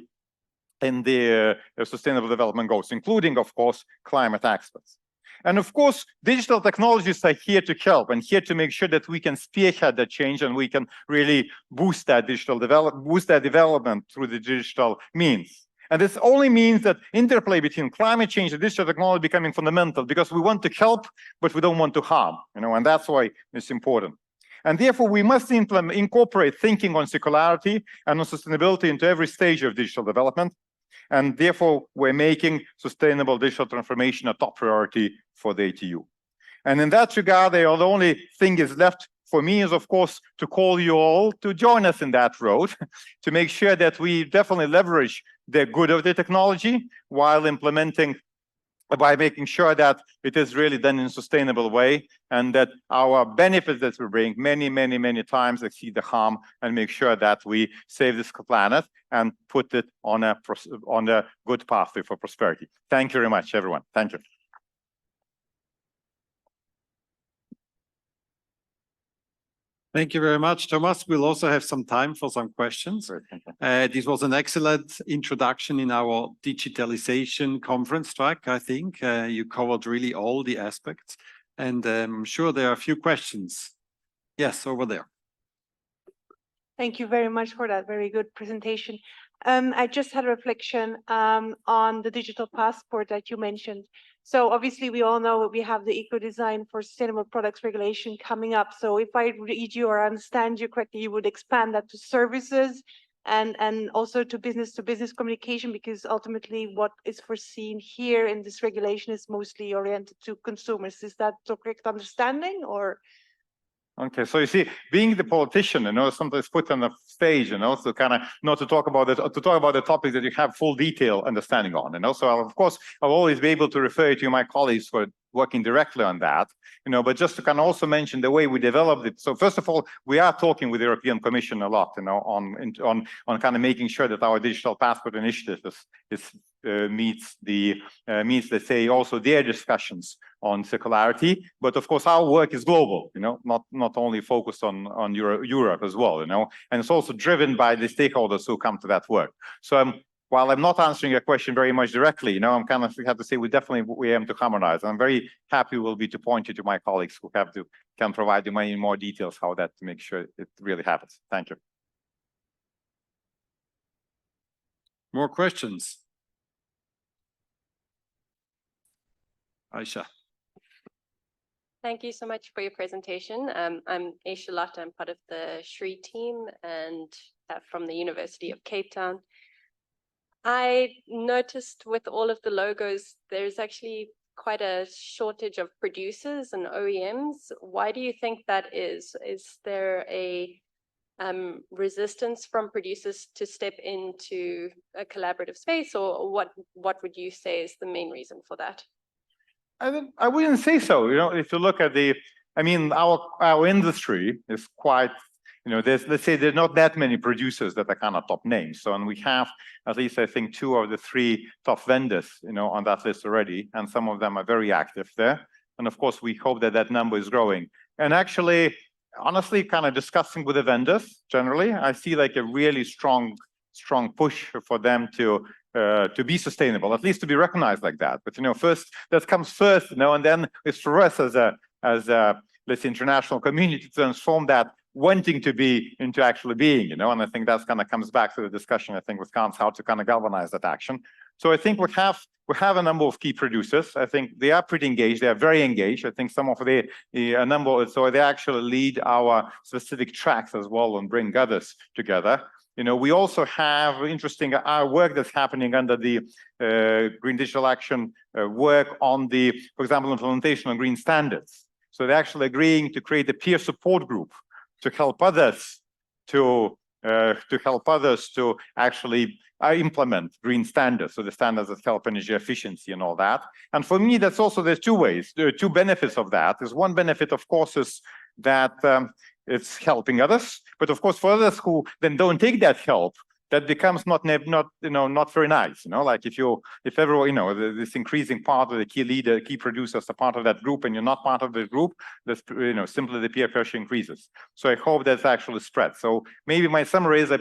Sustainable Development Goals, including, of course, climate aspects. And of course, digital technologies are here to help and here to make sure that we can spearhead that change and we can really boost that development through the digital means. And this only means that interplay between climate change and digital technology becoming fundamental, because we want to help, but we don't want to harm, and that's why it's important. And therefore, we must incorporate thinking on circularity and on sustainability into every stage of digital development. And therefore, we're making sustainable digital transformation a top priority for the ATU. And in that regard, the only thing is left for me is, of course, to call you all to join us in that road, to make sure that we definitely leverage the good of the technology while implementing, by making sure that it is really done in a sustainable way, and that our benefits that we bring many times exceed the harm, and make sure that we save this planet and put it on a good pathway for prosperity. Thank you very much, everyone. Thank you. Thank you very much, Thomas. We'll also have some time for some questions. This was an excellent introduction in our digitalization conference track, I think. You covered really all the aspects, and I'm sure there are a few questions. Yes, over there. Thank you very much for that very good presentation. I just had a reflection on the digital passport that you mentioned. So obviously we all know we have the eco design for sustainable products regulation coming up. So if I read you or understand you correctly, you would expand that to services and also to business communication, because ultimately what is foreseen here in this regulation is mostly oriented to consumers. Is that the correct understanding, or? Okay, so you see, being the politician, sometimes put on the stage, so kind of not to talk about it, to talk about the topics that you have full detail understanding on. And also, of course, I'll always be able to refer to my colleagues who are working directly on that, but just to kind of also mention the way we developed it. So first of all, we are talking with the European Commission a lot, on kind of making sure that our digital passport initiative meets, let's say, also their discussions on circularity. But of course, our work is global, not only focused on Europe as well, and it's also driven by the stakeholders who come to that work. So while I'm not answering your question very much directly, I'm kind of have to say we aim to harmonize. I'm very happy will be to point you to my colleagues who can provide you many more details how that to make sure it really happens. Thank you. More questions? Aisha. Thank you so much for your presentation. I'm Aisha Latta. I'm part of the Shri team and from the University of Cape Town. I noticed with all of the logos, there's actually quite a shortage of producers and OEMs. Why do you think that is? Is there a resistance from producers to step into a collaborative space, or what would you say is the main reason for that? I wouldn't say so. If you look at our industry is quite, let's say there's not that many producers that are kind of top names. So, and we have at least, I think, 2 of the 3 top vendors, on that list already, and some of them are very active there. And of course, we hope that that number is growing. And actually, honestly, kind of discussing with the vendors generally, I see like a really strong push for them to be sustainable, at least to be recognized like that. But first that comes first, and then it's for us as a let's say international community to transform that wanting to be into actually being, and I think that's kind of comes back to the discussion, I think, with Hans, how to kind of galvanize that action. So I think we have a number of key producers. I think they are pretty engaged. They are very engaged. I think some of a number, so they actually lead our specific tracks as well and bring others together. We also have interesting work that's happening under the Green Digital Action work on the, for example, implementation of green standards. So they're actually agreeing to create a peer support group to help others to actually implement green standards. So the standards that help energy efficiency and all that. And for me, that's also, there's 2 ways. There are 2 benefits of that. There's one benefit, of course, is that it's helping others, but of course for others who then don't take that help, that becomes not very nice. Like if everyone, this increasing part of the key producers are part of that group, and you're not part of the group, that's simply the peer pressure increases. So I hope that's actually spread. So maybe my summary is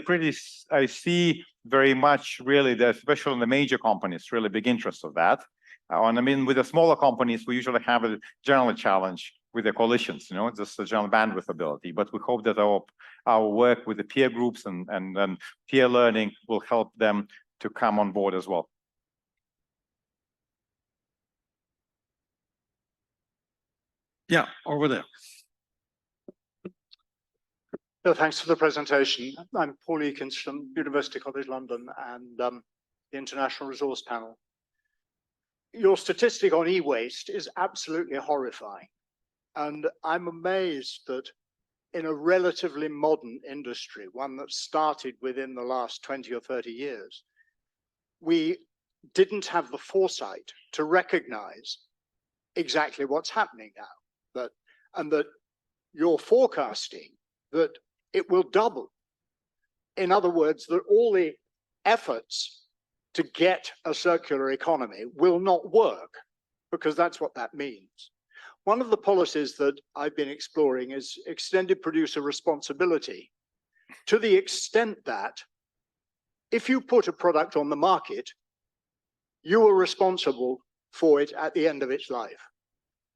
I see very much really that, especially in the major companies, really big interest of that. With the smaller companies, we usually have a general challenge with the coalitions, just the general bandwidth ability. But we hope that our work with the peer groups and peer learning will help them to come on board as well. Yeah, over there. Well, thanks for the presentation. I'm Paul Eakins from University College London and the International Resource Panel. Your statistic on e-waste is absolutely horrifying. And I'm amazed that in a relatively modern industry, one that started within the last 20 or 30 years, we didn't have the foresight to recognize exactly what's happening now. And that you're forecasting that it will double. In other words, that all the efforts to get a circular economy will not work, because that's what that means. One of the policies that I've been exploring is extended producer responsibility, to the extent that if you put a product on the market, you are responsible for it at the end of its life.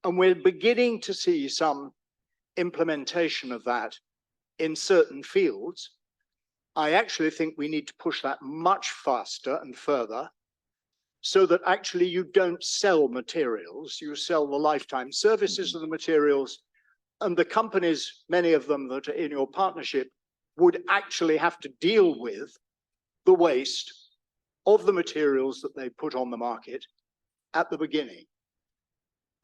And we're beginning to see some implementation of that in certain fields. I actually think we need to push that much faster and further, so that actually you don't sell materials, you sell the lifetime services of the materials, and the companies, many of them that are in your partnership, would actually have to deal with the waste of the materials that they put on the market at the beginning.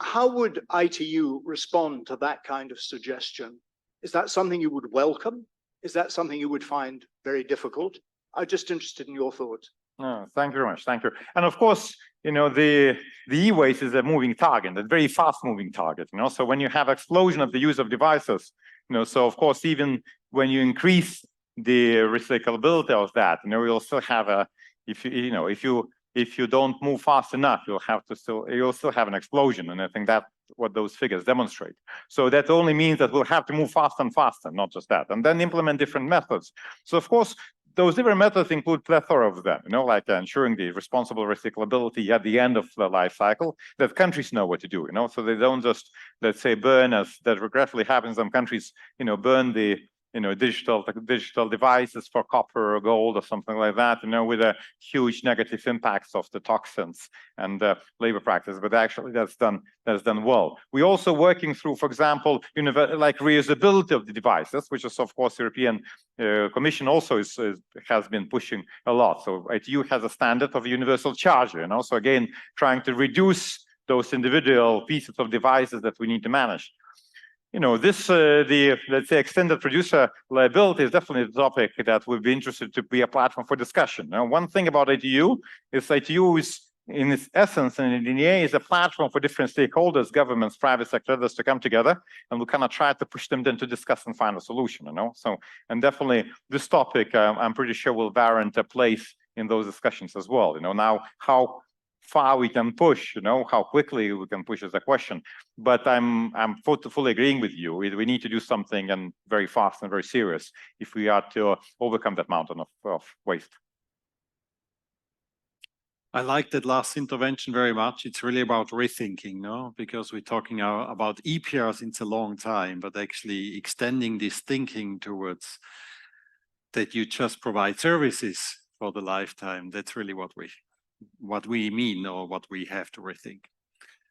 How would ITU respond to that kind of suggestion? Is that something you would welcome? Is that something you would find very difficult? I'm just interested in your thoughts. No, thank you very much. Thank you. And of course, you know, the e-waste is a moving target, a very fast moving target, you know, so when you have explosion of the use of devices, you know, so of course, even when you increase the recyclability of that, you know, you'll still have a, if you don't move fast enough, you'll still have an explosion. And I think that's what those figures demonstrate. So that only means that we'll have to move faster and faster, not just that, and then implement different methods. So of course, those different methods include plethora of them, you know, like ensuring the responsible recyclability at the end of the life cycle, that countries know what to do, you know, so they don't just, let's say, burn, as that regretfully happens in some countries, you know, burn the, you know, digital devices for copper or gold or something like that, you know, with a huge negative impacts of the toxins and labor practice. But actually, that's done well. We're also working through, for example, like reusability of the devices, which is of course European Commission also has been pushing a lot. So ITU has a standard of universal charger, and also again trying to reduce those individual pieces of devices that we need to manage. You know, this, let's say, extended producer liability is definitely a topic that would be interested to be a platform for discussion. Now, one thing about ITU is, in its essence, and in the EA, is a platform for different stakeholders, governments, private sector, others to come together, and we kind of try to push them then to discuss and find a solution, you know? So, and definitely this topic, I'm pretty sure will warrant a place in those discussions as well. You know, now how far we can push, you know, how quickly we can push is a question. But I'm fully agreeing with you. We need to do something, and very fast and very serious, if we are to overcome that mountain of waste. I like that last intervention very much. It's really about rethinking, no? Because we're talking about EPR since a long time, but actually extending this thinking towards that you just provide services for the lifetime. That's really what we mean, or what we have to rethink.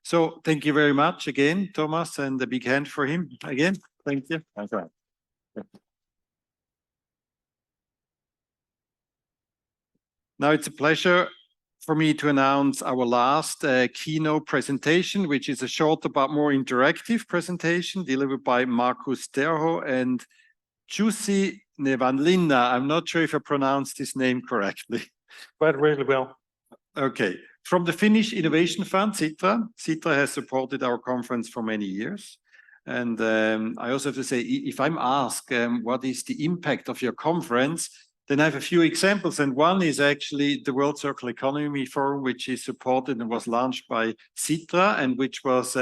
So thank you very much again, Tomas, and a big hand for him again. Thank you. Thank you. Now it's a pleasure for me to announce our last keynote presentation, which is a shorter but more interactive presentation delivered by Markus Terho and Jussi Nevanlinna. I'm not sure if I pronounced his name correctly. But really well. Okay. From the Finnish Innovation Fund, Sitra. Sitra has supported our conference for many years. And I also have to say, if I'm asked what is the impact of your conference, then I have a few examples. And one is actually the World Circular Economy Forum, which is supported and was launched by Sitra, and which was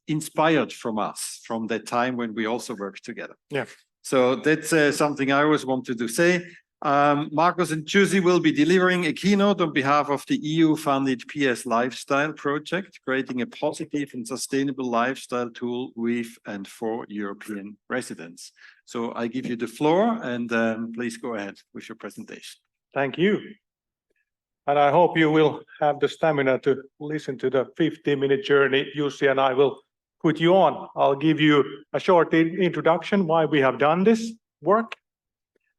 inspired from us, from that time when we also worked together. Yeah. So that's something I always wanted to say. Markus and Jussi will be delivering a keynote on behalf of the EU-funded PS Lifestyle project, creating a positive and sustainable lifestyle tool with and for European residents. So I give you the floor, and please go ahead with your presentation. Thank you. And I hope you will have the stamina to listen to the 15-minute journey Jussi and I will put you on. I'll give you a short introduction why we have done this work.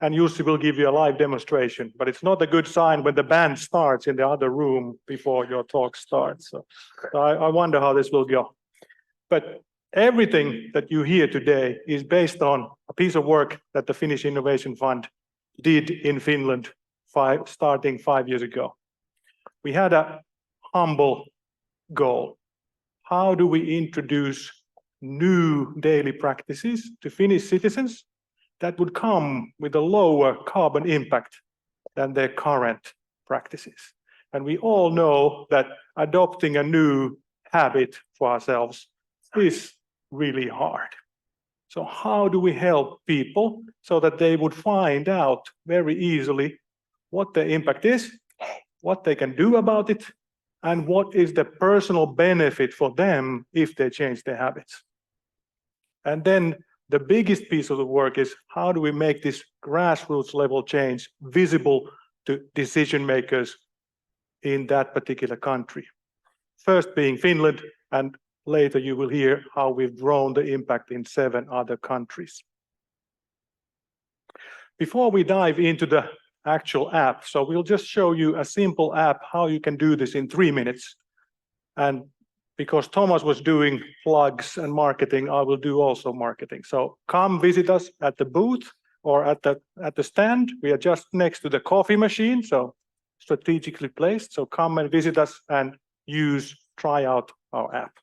And Jussi will give you a live demonstration, but it's not a good sign when the band starts in the other room before your talk starts. So I wonder how this will go. But everything that you hear today is based on a piece of work that the Finnish Innovation Fund did in Finland starting 5 years ago. We had a humble goal. How do we introduce new daily practices to Finnish citizens that would come with a lower carbon impact than their current practices? And we all know that adopting a new habit for ourselves is really hard. So how do we help people so that they would find out very easily what the impact is, what they can do about it, and what is the personal benefit for them if they change their habits? And then the biggest piece of the work is how do we make this grassroots level change visible to decision makers in that particular country? First being Finland, and later you will hear how we've grown the impact in 7 other countries. Before we dive into the actual app, so we'll just show you a simple app, how you can do this in 3 minutes. And because Tomas was doing plugs and marketing, I will do also marketing. So come visit us at the booth or at the stand. We are just next to the coffee machine, so strategically placed. So come and visit us and try out our app.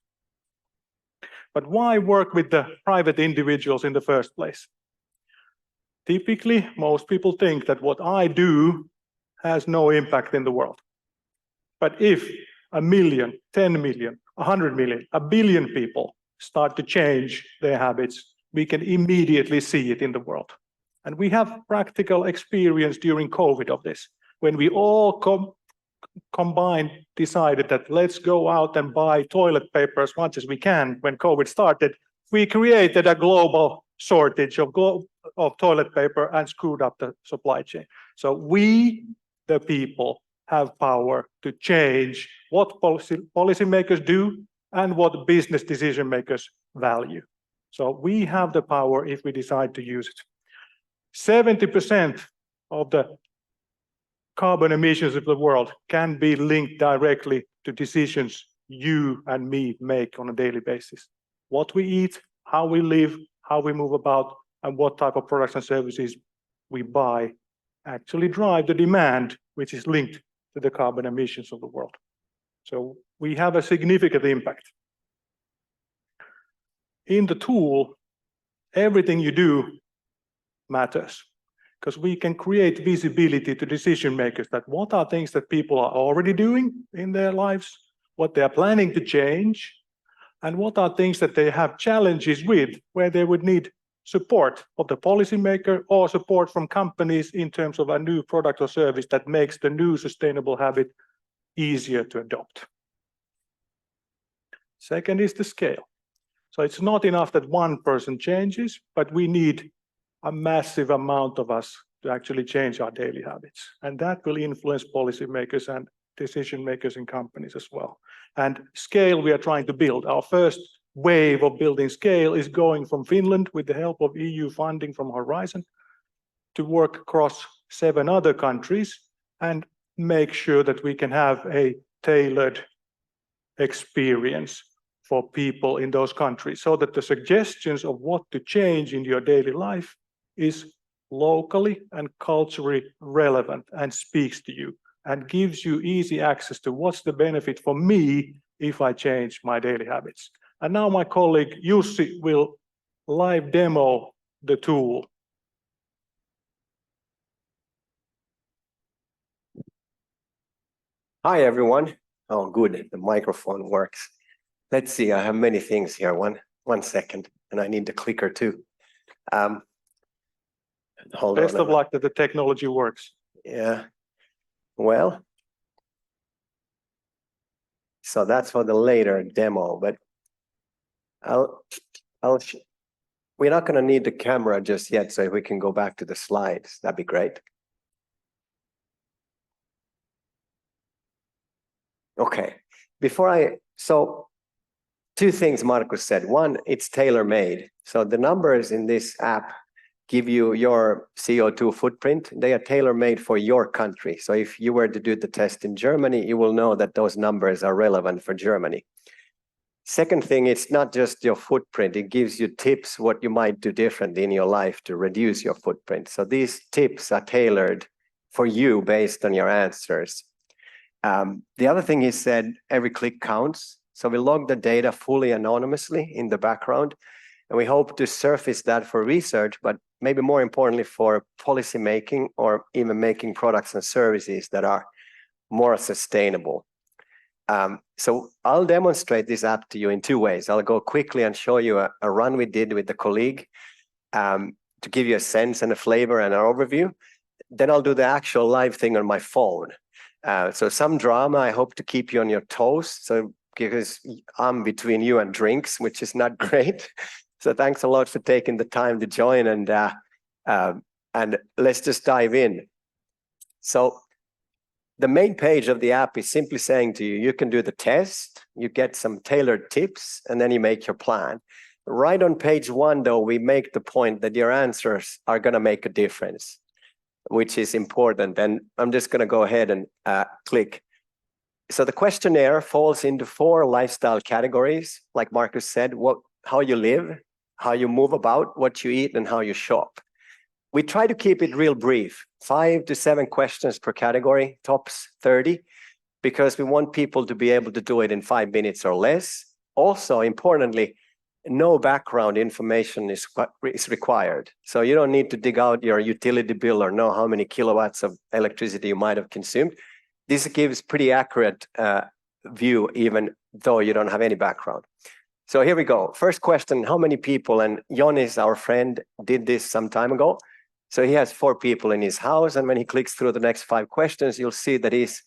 But why work with the private individuals in the first place? Typically, most people think that what I do has no impact in the world. But if 1 million, 10 million, 100 million, 1 billion people start to change their habits, we can immediately see it in the world. And we have practical experience during COVID of this, when we all combined, decided that let's go out and buy toilet paper as much as we can. When COVID started, we created a global shortage of toilet paper and screwed up the supply chain. So we, the people, have power to change what policymakers do and what business decision makers value. So we have the power if we decide to use it. 70% of the carbon emissions of the world can be linked directly to decisions you and me make on a daily basis. What we eat, how we live, how we move about, and what type of products and services we buy actually drive the demand, which is linked to the carbon emissions of the world. So we have a significant impact. In the tool, everything you do matters, because we can create visibility to decision makers that what are things that people are already doing in their lives, what they are planning to change, and what are things that they have challenges with, where they would need support of the policymaker or support from companies in terms of a new product or service that makes the new sustainable habit easier to adopt. Second is the scale. So it's not enough that one person changes, but we need a massive amount of us to actually change our daily habits. And that will influence policymakers and decision makers in companies as well. And scale we are trying to build. Our first wave of building scale is going from Finland with the help of EU funding from Horizon to work across 7 other countries and make sure that we can have a tailored experience for people in those countries so that the suggestions of what to change in your daily life is locally and culturally relevant and speaks to you and gives you easy access to what's the benefit for me if I change my daily habits. And now my colleague Jussi will live demo the tool. Hi, everyone. Oh, good. The microphone works. Let's see. I have many things here. One second, and I need the clicker too. Hold on. Best of luck that the technology works. Yeah. Well, so that's for the later demo, but we're not going to need the camera just yet, so if we can go back to the slides, that'd be great. Okay, so 2 things Markus said. One, it's tailor-made. So the numbers in this app give you your CO2 footprint. They are tailor-made for your country. So if you were to do the test in Germany, you will know that those numbers are relevant for Germany. Second thing, it's not just your footprint. It gives you tips what you might do differently in your life to reduce your footprint. So these tips are tailored for you based on your answers. The other thing he said, every click counts. So we log the data fully anonymously in the background, and we hope to surface that for research, but maybe more importantly for policy making or even making products and services that are more sustainable. So I'll demonstrate this app to you in two ways. I'll go quickly and show you a run we did with the colleague to give you a sense and a flavor and an overview. Then I'll do the actual live thing on my phone. So some drama, I hope to keep you on your toes. So because I'm between you and drinks, which is not great. So thanks a lot for taking the time to join, and let's just dive in. So the main page of the app is simply saying to you, you can do the test, you get some tailored tips, and then you make your plan. Right on page 1, though, we make the point that your answers are going to make a difference, which is important. And I'm just going to go ahead and click. So the questionnaire falls into 4 lifestyle categories, like Markus said, how you live, how you move about, what you eat, and how you shop. We try to keep it real brief, 5 to 7 questions per category, tops 30, because we want people to be able to do it in 5 minutes or less. Also, importantly, no background information is required. So you don't need to dig out your utility bill or know how many kilowatts of electricity you might have consumed. This gives pretty accurate view, even though you don't have any background. So here we go. First question, how many people? And Jonis, our friend, did this some time ago. So he has 4 people in his house. And when he clicks through the next 5 questions, you'll see that his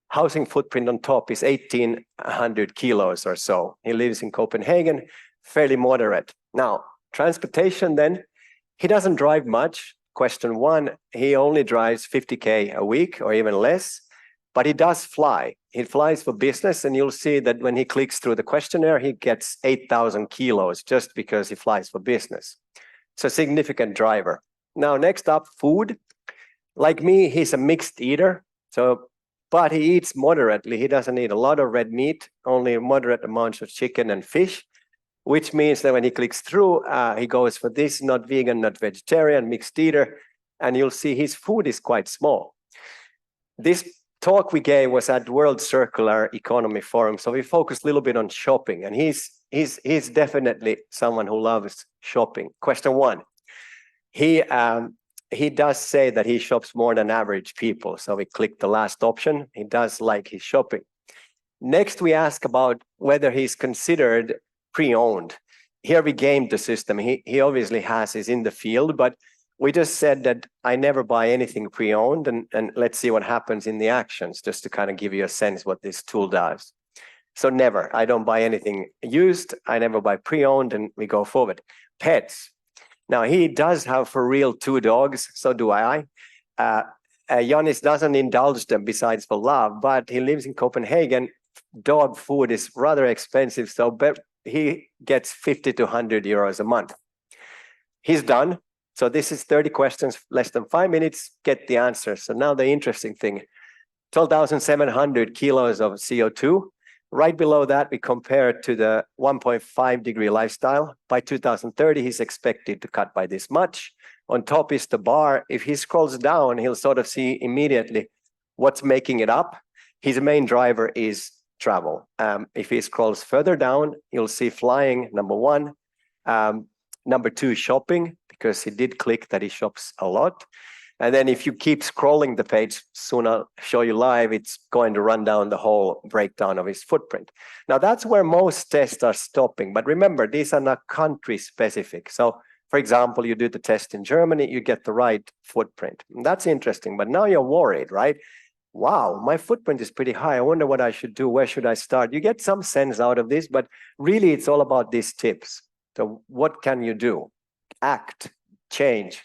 housing footprint on top is 1,800 kilos or so. He lives in Copenhagen, fairly moderate. Now, transportation then, he doesn't drive much. Question 1, he only drives 50K a week or even less, but he does fly. He flies for business, and you'll see that when he clicks through the questionnaire, he gets 8,000 kilos just because he flies for business. So significant driver. Now, next up, food. Like me, he's a mixed eater, but he eats moderately. He doesn't eat a lot of red meat, only moderate amounts of chicken and fish, which means that when he clicks through, he goes for this, not vegan, not vegetarian, mixed eater, and you'll see his food is quite small. This talk we gave was at World Circular Economy Forum, so we focused a little bit on shopping, and he's definitely someone who loves shopping. Question 1, he does say that he shops more than average people, so we click the last option. He does like his shopping. Next, we ask about whether he's considered pre-owned. Here we gamed the system. He obviously is in the field, but we just said that I never buy anything pre-owned, and let's see what happens in the actions, just to kind of give you a sense what this tool does. So never, I don't buy anything used, I never buy pre-owned, and we go forward. Pets. Now he does have for real 2 dogs, so do I. Jonis doesn't indulge them besides for love, but he lives in Copenhagen. Dog food is rather expensive, so he gets 50 to 100 euros a month. He's done. So this is 30 questions, less than 5 minutes, get the answer. So now the interesting thing, 12,700 kilos of CO2. Right below that, we compare to the 1.5 degree lifestyle. By 2030, he's expected to cut by this much. On top is the bar. If he scrolls down, he'll sort of see immediately what's making it up. His main driver is travel. If he scrolls further down, you'll see flying, number 1. Number 2, shopping, because he did click that he shops a lot. And then if you keep scrolling the page, soon I'll show you live, it's going to run down the whole breakdown of his footprint. Now that's where most tests are stopping. But remember, these are not country specific. So for example, you do the test in Germany, you get the right footprint. And that's interesting, but now you're worried, right? Wow, my footprint is pretty high. I wonder what I should do. Where should I start? You get some sense out of this, but really it's all about these tips. So what can you do? Act, change.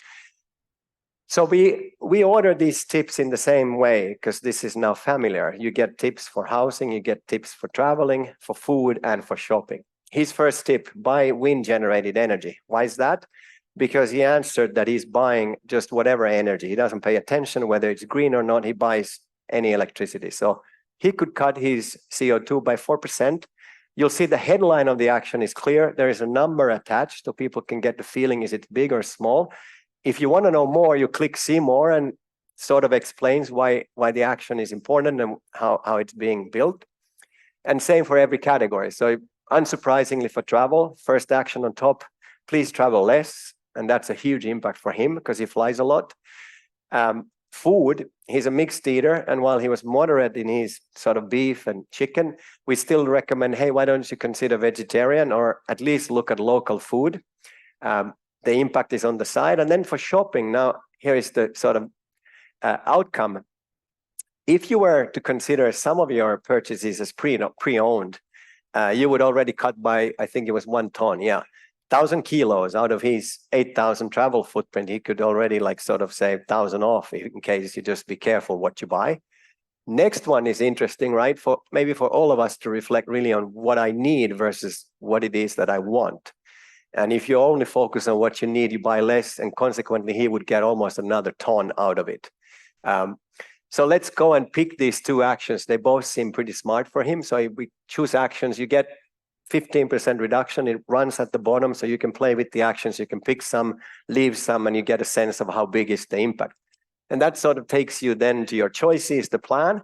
So we order these tips in the same way because this is now familiar. You get tips for housing, you get tips for traveling, for food, and for shopping. His first tip, buy wind-generated energy. Why is that? Because he answered that he's buying just whatever energy. He doesn't pay attention whether it's green or not. He buys any electricity. So he could cut his CO2 by 4%. You'll see the headline of the action is clear. There is a number attached so people can get the feeling, is it big or small? If you want to know more, you click see more and sort of explains why the action is important and how it's being built. And same for every category. So unsurprisingly for travel, first action on top, please travel less. And that's a huge impact for him because he flies a lot. food, he's a mixed eater, and while he was moderate in his sort of beef and chicken, we still recommend, hey, why don't you consider vegetarian or at least look at local food? The impact is on the side. And then for shopping, now here is the sort of outcome. If you were to consider some of your purchases as pre-owned, you would already cut by, I think it was 1 ton, 1,000 kilos out of his 8,000 travel footprint. He could already like sort of say 1,000 off in case you just be careful what you buy. Next one is interesting, right? For maybe for all of us to reflect really on what I need versus what it is that I want. And if you only focus on what you need, you buy less, and consequently, he would get almost another ton out of it. So let's go and pick these 2 actions. They both seem pretty smart for him. So if we choose actions, you get 15% reduction. It runs at the bottom, so you can play with the actions. You can pick some, leave some, and you get a sense of how big is the impact. And that sort of takes you then to your choices, the plan.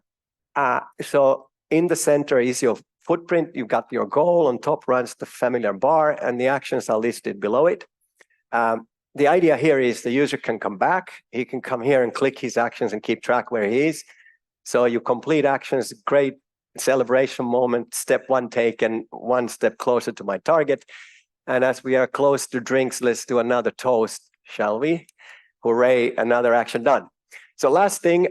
So in the center is your footprint. You've got your goal. On top runs the familiar bar, and the actions are listed below it. The idea here is the user can come back. He can come here and click his actions and keep track where he is. So you complete actions, great celebration moment, step 1 taken, 1 step closer to my target. And as we are close to drinks, let's do another toast, shall we? Hooray, another action done. So last thing,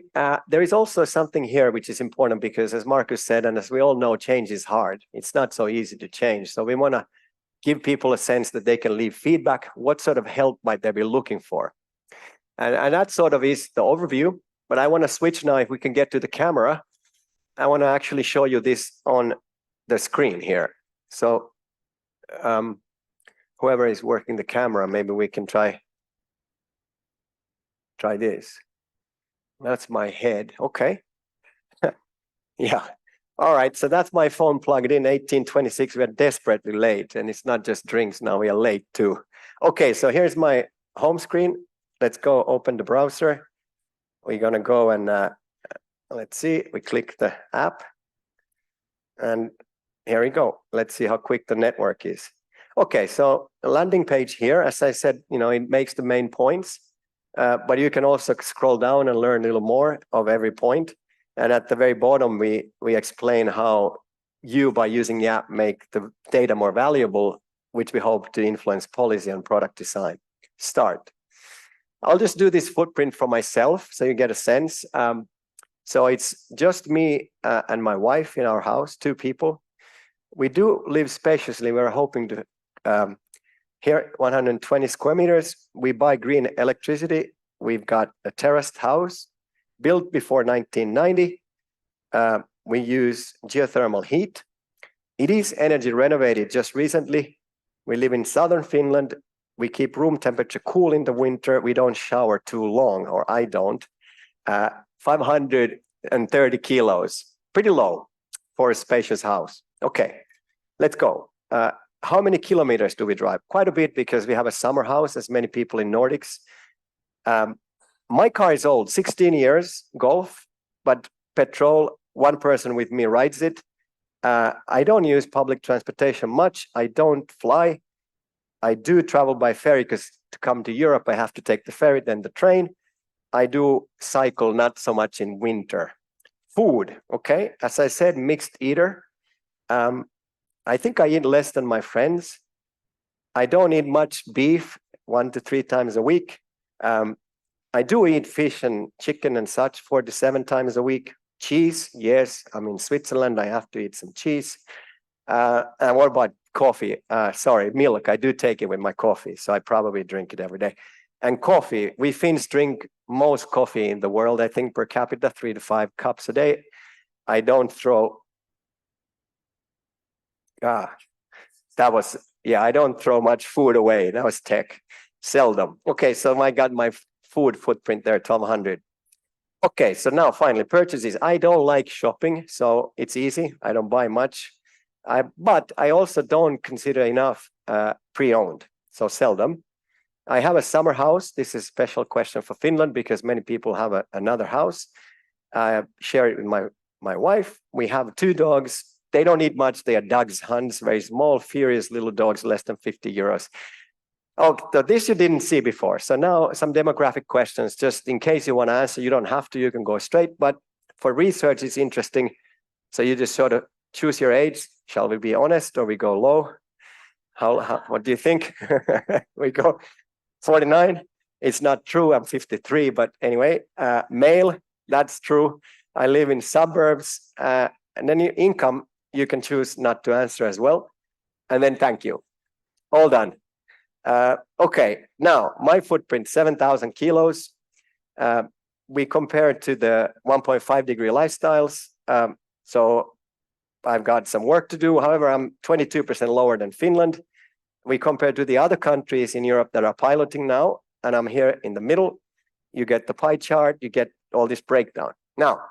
there is also something here which is important because as Markus said, and as we all know, change is hard. It's not so easy to change. So we want to give people a sense that they can leave feedback. What sort of help might they be looking for? And that sort of is the overview. But I want to switch now, if we can get to the camera. I want to actually show you this on the screen here. So whoever is working the camera, maybe we can try this. That's my head. Okay. Yeah. All right. So that's my phone plugged in 1826. We are desperately late, and it's not just drinks. Now we are late too. Okay. So here's my home screen. Let's go open the browser. We're going to go and let's see. We click the app. And here we go. Let's see how quick the network is. Okay. So the landing page here, as I said, it makes the main points. But you can also scroll down and learn a little more of every point. And at the very bottom, we explain how you, by using the app, make the data more valuable, which we hope to influence policy and product design. Start. I'll just do this footprint for myself so you get a sense. So it's just me and my wife in our house, 2 people. We do live spaciously. We're hoping to here, 120 square meters. We buy green electricity. We've got a terraced house built before 1990. We use geothermal heat. It is energy renovated just recently. We live in southern Finland. We keep room temperature cool in the winter. We don't shower too long, or I don't. 530 kilos, pretty low for a spacious house. Okay, let's go. How many kilometers do we drive? Quite a bit because we have a summer house, as many people in Nordics. My car is old, 16 years, Golf, but petrol, 1 person with me rides it. I don't use public transportation much. I don't fly. I do travel by ferry because to come to Europe, I have to take the ferry, then the train. I do cycle, not so much in winter. Food, okay. As I said, mixed eater. I think I eat less than my friends. I don't eat much beef, 1 to 3 times a week. I do eat fish and chicken and such 4 to 7 times a week. Cheese, yes. I'm in Switzerland. I have to eat some cheese. And what about coffee? Sorry, milk. I do take it with my coffee, so I probably drink it every day. And coffee, we Finns drink most coffee in the world, I think per capita, 3 to 5 cups a day. I don't throw I don't throw much food away. That was tech. Seldom. Okay, so I got my food footprint there, 1,200. Okay, so now finally purchases. I don't like shopping, so it's easy. I don't buy much. But I also don't consider enough pre-owned, so seldom. I have a summer house. This is a special question for Finland because many people have another house. I share it with my wife. We have 2 dogs. They don't eat much. They are Dogs Huns, very small, furious little dogs, less than 50 euros. Oh, so this you didn't see before. So now some demographic questions, just in case you want to answer, you don't have to, you can go straight, but for research, it's interesting. So you just sort of choose your age. Shall we be honest or we go low? What do you think? We go 49. It's not true. I'm 53, but anyway, male, that's true. I live in suburbs. And then your income, you can choose not to answer as well. And then thank you. All done. Okay, now my footprint, 7,000 kilos. We compare it to the 1.5 degree lifestyles. So I've got some work to do. However, I'm 22% lower than Finland. We compare to the other countries in Europe that are piloting now, and I'm here in the middle. You get the pie chart, you get all this breakdown. Now,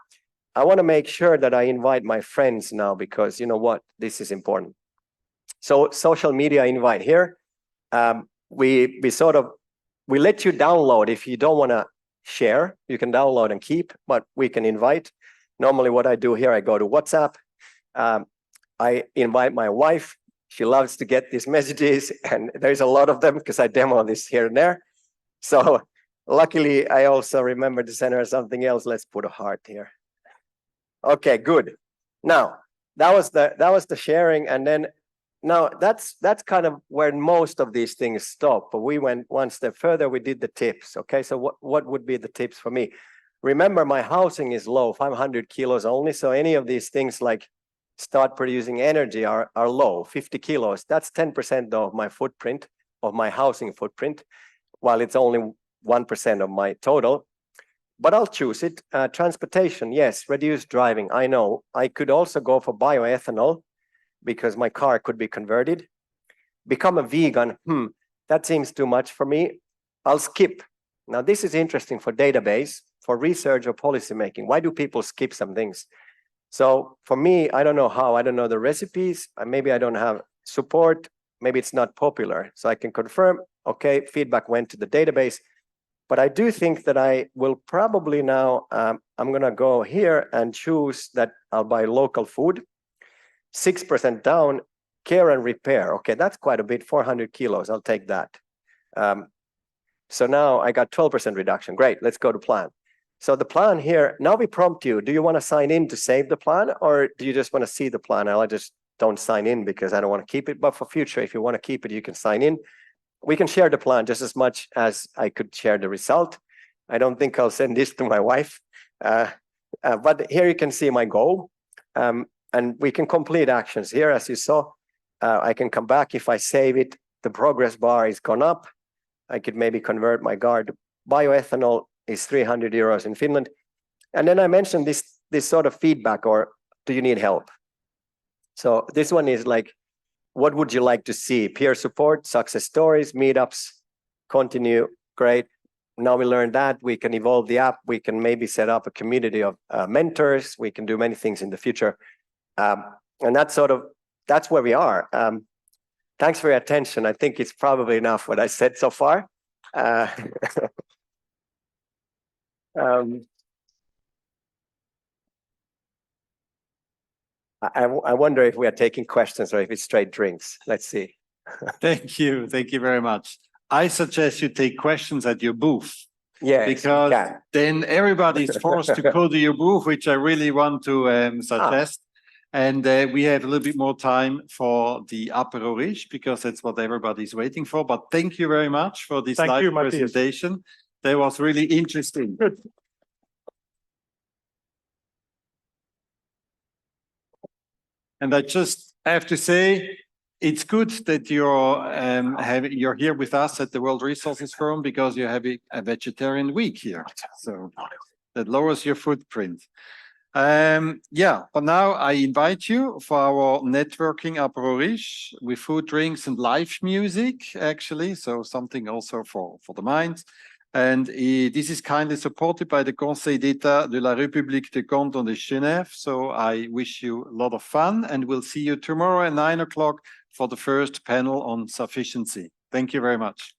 I want to make sure that I invite my friends now because you know what, this is important. So social media invite here. We let you download. If you don't want to share, you can download and keep, but we can invite. Normally what I do here, I go to WhatsApp. I invite my wife. She loves to get these messages, and there's a lot of them because I demo this here and there. So luckily, I also remember to send her something else. Let's put a heart here. Okay, good. Now that was the sharing, and then now that's kind of where most of these things stop. But we went one step further. We did the tips. Okay, so what would be the tips for me? Remember, my housing is low, 500 kilos only. So any of these things like start producing energy are low, 50 kilos. That's 10% of my footprint, of my housing footprint, while it's only 1% of my total. But I'll choose it. Transportation, yes, reduce driving. I know. I could also go for bioethanol because my car could be converted. Become a vegan, that seems too much for me. I'll skip. Now, this is interesting for database, for research or policy making. Why do people skip some things? So for me, I don't know how. I don't know the recipes. Maybe I don't have support. Maybe it's not popular. So I can confirm, okay, feedback went to the database. But I do think that I will probably now, I'm going to go here and choose that I'll buy local food. 6% down, care and repair. Okay, that's quite a bit, 400 kilos. I'll take that. So now I got 12% reduction. Great, let's go to plan. So the plan here, now we prompt you, do you want to sign in to save the plan, or do you just want to see the plan? I just don't sign in because I don't want to keep it. But for future, if you want to keep it, you can sign in. We can share the plan just as much as I could share the result. I don't think I'll send this to my wife. But here you can see my goal. And we can complete actions here, as you saw. I can come back if I save it. The progress bar is gone up. I could maybe convert my car to bioethanol. Is 300 euros in Finland. And then I mentioned this sort of feedback, or do you need help? So this one is like, what would you like to see? Peer support, success stories, meetups, continue, great. Now we learned that, we can evolve the app, we can maybe set up a community of mentors, we can do many things in the future. And that's where we are. Thanks for your attention. I think it's probably enough what I said so far. I wonder if we are taking questions or if it's straight drinks. Let's see. Thank you very much. I suggest you take questions at your booth. Yes, because then everybody is forced to go to your booth, which I really want to suggest. And we have a little bit more time for the Apéro Riche because that's what everybody's waiting for. But thank you very much for this live presentation. That was really interesting. Good. And I just have to say, it's good that you're here with us at the World Resources Forum because you have a vegetarian week here. So that lowers your footprint. But now I invite you for our networking Apéro Riche with food, drinks, and live music, actually. So something also for the mind. And this is kindly supported by the Conseil d'État de la République de Canton de Genève. So I wish you a lot of fun, and we'll see you tomorrow at 9 o'clock for the first panel on sufficiency. Thank you very much.